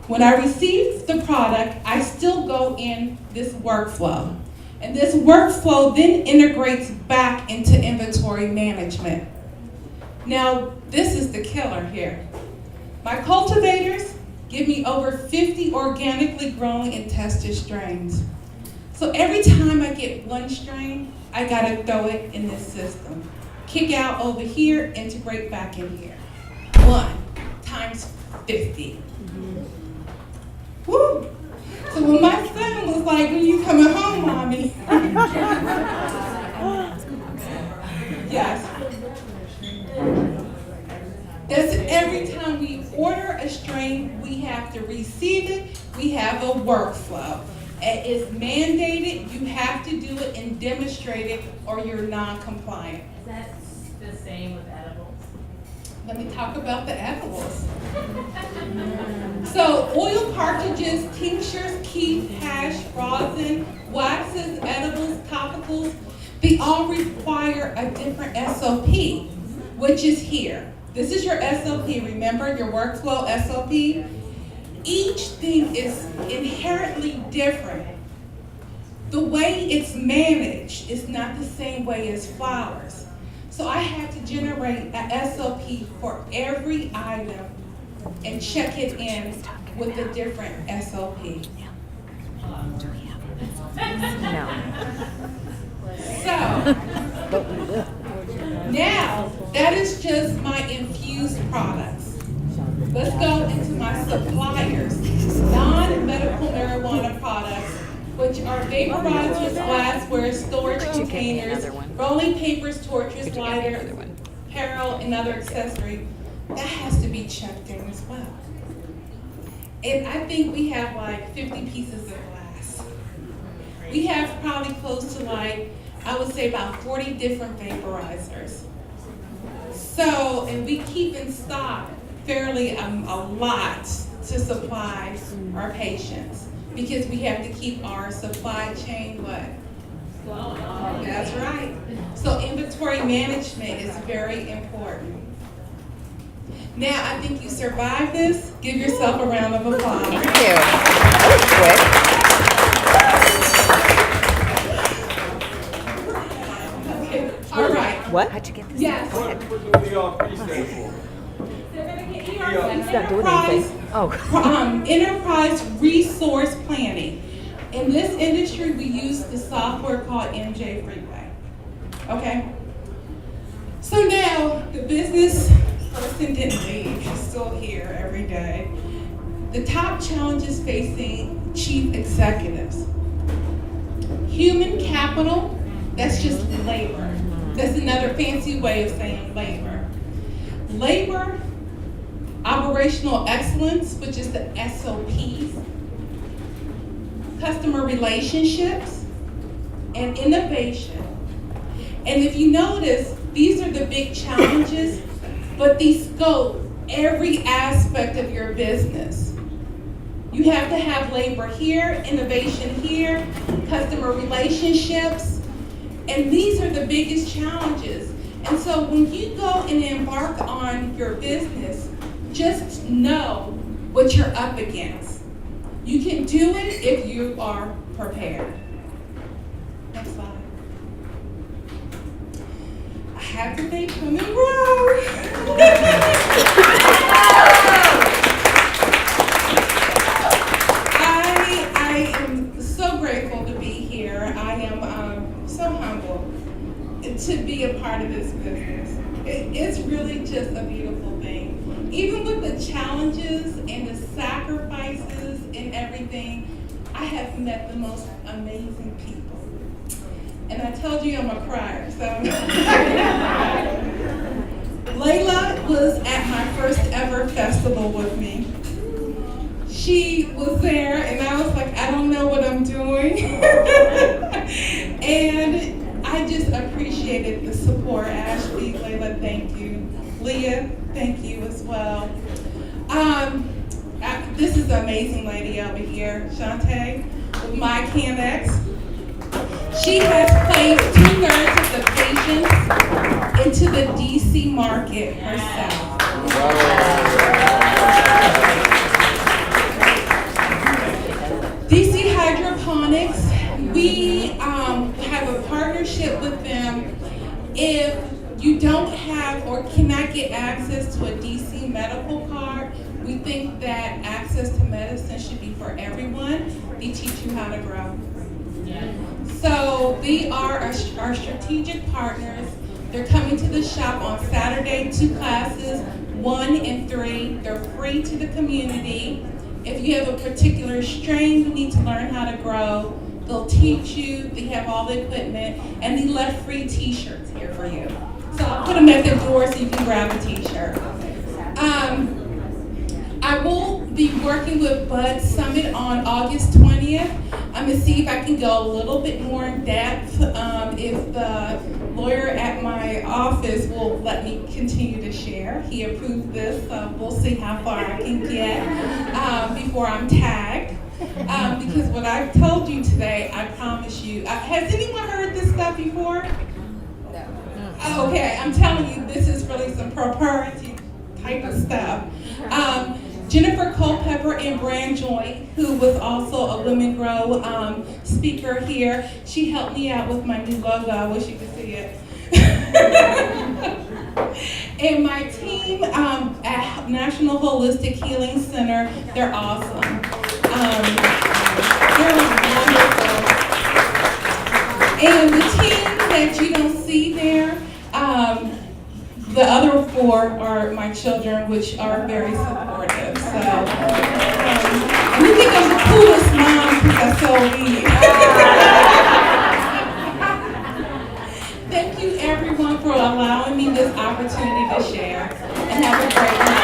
When I receive the product, I still go in this workflow. And this workflow then integrates back into inventory management. Now, this is the killer here. My cultivators give me over 50 organically grown and tested strains. So every time I get one strain, I gotta throw it in this system. Kick out over here, integrate back in here. 1 times 50. Woo! So when my son was like, when you coming home, mommy? Yes. That's every time we order a strain, we have to receive it, we have a workflow. It is mandated, you have to do it and demonstrate it or you're non-compliant. Is that the same with edibles? Let me talk about the edibles. So oil cartridges, tinctures, kief, hash, rosin, waxes, edibles, topicals, they all require a different SOP, which is here. This is your SOP, remember your workflow SOP? Each thing is inherently different. The way it's managed is not the same way as flowers. So I had to generate a SOP for every item and check it in with a different SOP. So, now that is just my infused products. Let's go into my suppliers, non-medical marijuana products, which are vaporizers, glassware, storage containers, rolling papers, torches, lighters, apparel, and other accessories. That has to be checked in as well. And I think we have like 50 pieces of glass. We have probably close to like, I would say about 40 different vaporizers. So, and we keep in stock fairly a lot to supply our patients because we have to keep our supply chain what? That's right. So inventory management is very important. Now, I think you survived this. Give yourself a round of applause. Thank you. Okay. All right. What? How'd you get this? Yes. He's not doing anything. Oh. Enterprise resource planning. In this industry, we use the software called MJ Freeway. Okay? So now, the business person didn't leave. She's still here every day. The top challenges facing chief executives. Human capital, that's just labor. That's another fancy way of saying labor. Labor, operational excellence, which is the SOPs, customer relationships, and innovation. And if you notice, these are the big challenges, but they scope every aspect of your business. You have to have labor here, innovation here, customer relationships, and these are the biggest challenges. And so when you go and embark on your business, just know what you're up against. You can do it if you are prepared. Next slide. I have to thank Come and Grow. I am so grateful to be here. I am so humble to be a part of this business. It's really just a beautiful thing. Even with the challenges and the sacrifices and everything, I have met the most amazing people. And I told you I'm a crier, so. Leah was at my first ever festival with me. She was there and I was like, I don't know what I'm doing. And I just appreciated the support. Ashley, Leah, thank you. Leah, thank you as well. This is the amazing lady over here, Chanda, with my Keynote. She has placed 2/3 of the patients into the DC market herself. DC Hydroponics, we have a partnership with them. If you don't have or cannot get access to a DC medical card, we think that access to medicine should be for everyone. They teach you how to grow. So they are our strategic partners. They're coming to the shop on Saturday, 2 classes, 1 and 3. They're free to the community. If you have a particular strain you need to learn how to grow, they'll teach you. They have all the equipment, and they left free t-shirts here for you. So I'll put them at the door so you can grab a t-shirt. I will be working with Bud Summit on August 20th. I'm going to see if I can go a little bit more in depth, if the lawyer at my office will let me continue to share. He approved this, so we'll see how far I can get before I'm tagged. Because what I've told you today, I promise you. Has anyone heard this stuff before? No. Okay, I'm telling you, this is really some propriety type of stuff. Jennifer Culpepper and Brand Joint, who was also a Women Grow speaker here, she helped me out with my new logo. I wish you could see it. And my team at National Holistic Healing Center, they're awesome. They're wonderful. And the team that you don't see there, the other 4 are my children, which are very supportive. So, we think I'm the coolest mom because I'm so weak. Thank you, everyone, for allowing me this opportunity to share. And have a great night.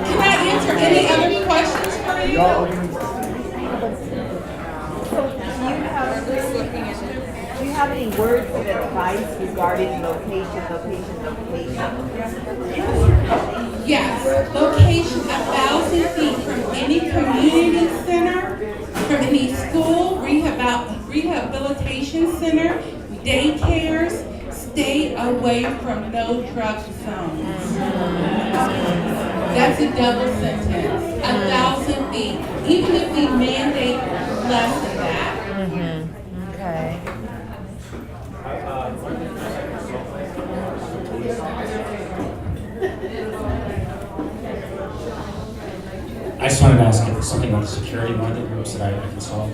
Can I answer any other questions for you? Do you have any words of advice regarding location? Yes, location 1,000 feet from any community center, from any school, rehabilitation center, daycares. Stay away from no drug zones. That's a double sentence. 1,000 feet, even if we mandate less than that. Okay. I just wanted to ask something about the security. One of the groups that I consult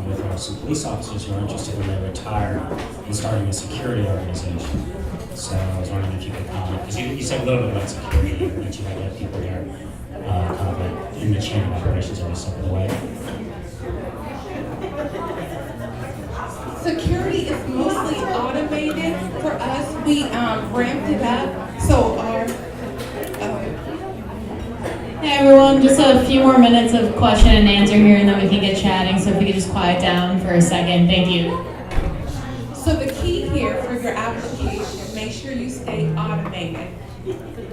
with some police officers who are interested when they retire in starting a security organization. So I was wondering if you could comment, because you said a little bit about security. You mentioned that you have people there kind of like in the chain of operations every step of the way. Security is mostly automated. For us, we ramped it up. So our Hey everyone, just a few more minutes of question and answer here and then we can get chatting, so if we could just quiet down for a second. Thank you. So the key here for your application, make sure you stay automated.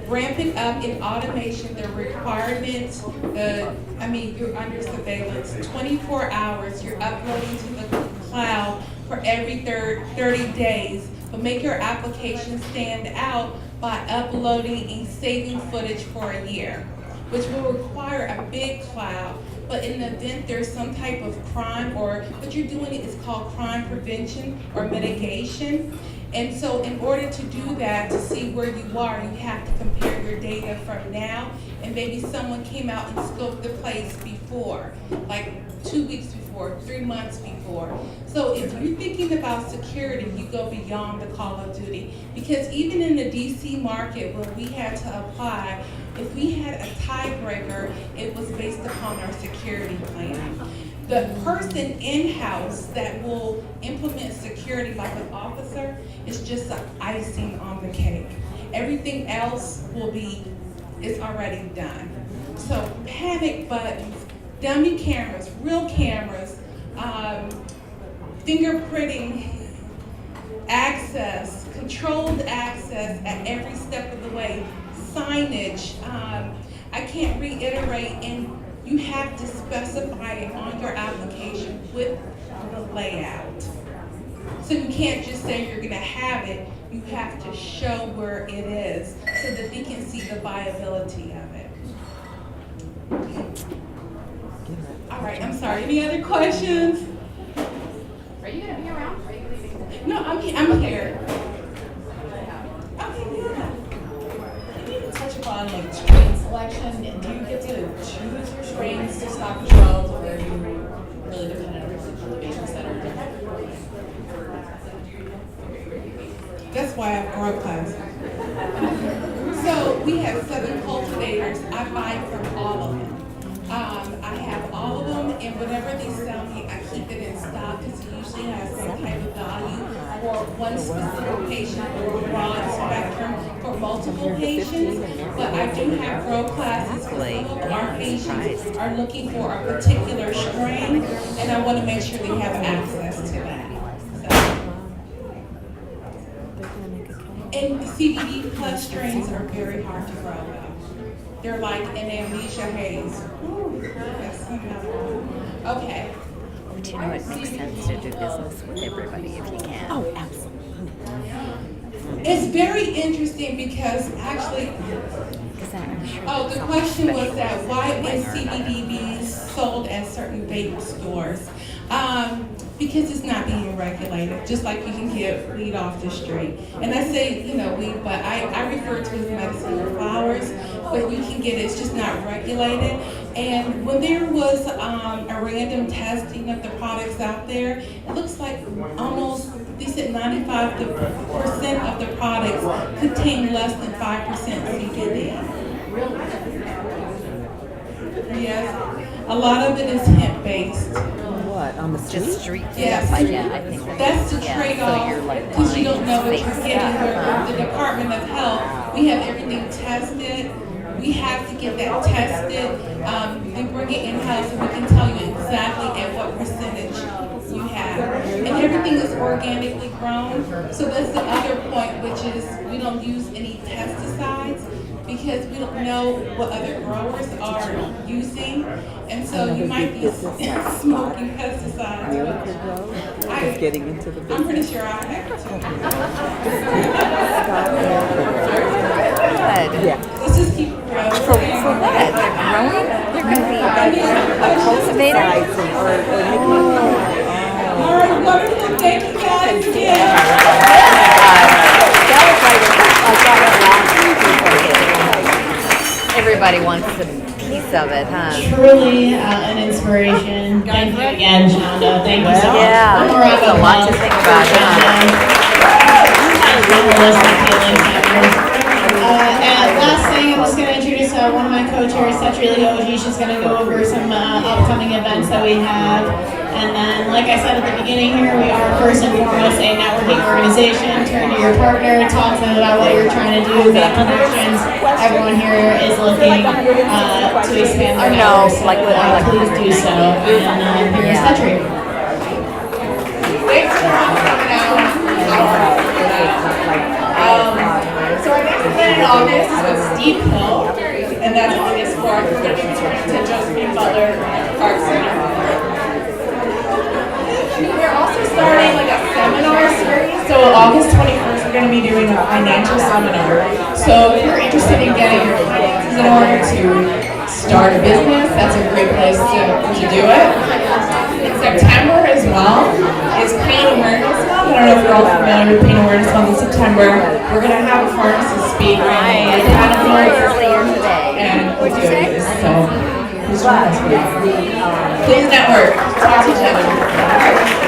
ramping up in automation, the requirements, you're under surveillance 24 hours. You're uploading to the cloud for every 30 days. But make your application stand out by uploading and saving footage for a year, which will require a big cloud. But in the event there's some type of crime, or what you're doing is called crime prevention or mitigation. And so in order to do that, to see where you are, you have to compare your data from now, and maybe someone came out and scoped the place before, like 2 weeks before, 3 months before. So if you're thinking about security, you go beyond the Call of Duty. Because even in the DC market where we had to apply, if we had a tiebreaker, it was based upon our security plan. The person in-house that will implement security like an officer is just the icing on the cake. Everything else is already done. So panic buttons, dummy cameras, real cameras, fingerprinting, access, controlled access at every step of the way, signage. I can't reiterate, and you have to specify it on your application with the layout. So you can't just say you're gonna have it, you have to show where it is so that they can see the viability of it. All right, I'm sorry, any other questions? Are you gonna be around? Or are you leaving? No, I'm here. Okay, yeah. You need to touch upon like strain selection. Do you get to choose your strains to stock the shelves, or are you really dependent on the patients that are different? That's why I have grow class. So we have 7 cultivators. I buy from all of them. I have all of them, and whenever they sell me, I keep it in stock because it usually has some type of value for one specific patient or a broad spectrum for multiple patients. But I do have grow classes because some of our patients are looking for a particular strain, and I want to make sure they have access to that. And CBD plus strains are very hard to grow though. They're like an amnesia haze. Ooh, that's another. Okay. But you know, it makes sense to do business with everybody if you can. Oh, absolutely. It's very interesting because actually, the question was that why is CBD being sold at certain vape stores? Because it's not being regulated, just like you can get weed off the street. And I say, weed, but I refer to it as medicinal flowers, but you can get it, it's just not regulated. And when there was a random testing of the products out there, it looks like almost, they said 95% of the products contain less than 5% CBD. Yes, a lot of it is hemp-based. What, on the street? Just street yes. stuff, yeah, I think that's the trade-off, because you don't know what you're getting. Where the Department of Health, we have everything tested. We have to get that tested. They bring it in-house, and we can tell you exactly at what percentage you have. And everything is organically grown. So that's the other point, which is we don't use any pesticides, because we don't know what other growers are using, and so you might be smoking pesticides. It's getting into the business. I'm pretty sure I have to. Yeah. Let's just keep growing. For what? They're growing? They're going to be a cultivator? All right, wonderful. Thank you guys again. Everybody wants a piece of it, huh? Truly an inspiration. Thank you again, Chanda. Thank you so much. Yeah, One more round there's of a lot to applause think for about, Chanda. And last thing, I'm just going to introduce one of my co-chairs, Leah. She's going to go over some upcoming events that we have. And then, like I said at the beginning here, we are first and foremost a networking organization. Turn to your partner, talk to them about what you're trying to do, make connections. Everyone here is looking to expand their network, so please do so. And here's Tetri. Thanks for coming out. So our next event August is with Steve Hill, and that's August 4th. We're going to be returning to Josephine Butler Art Center. We're also starting like a seminar series. So August 21st, we're going to be doing a financial seminar. So if you're interested in getting your finances in order to start a business, that's a great place to do it. In September as well is Pain Awareness Month. I don't know if you're all familiar with Pain Awareness Month in September. We're going to have a pharmacist speak on earlier today. and opioids. So please join us for that. Please network. Talk to each other.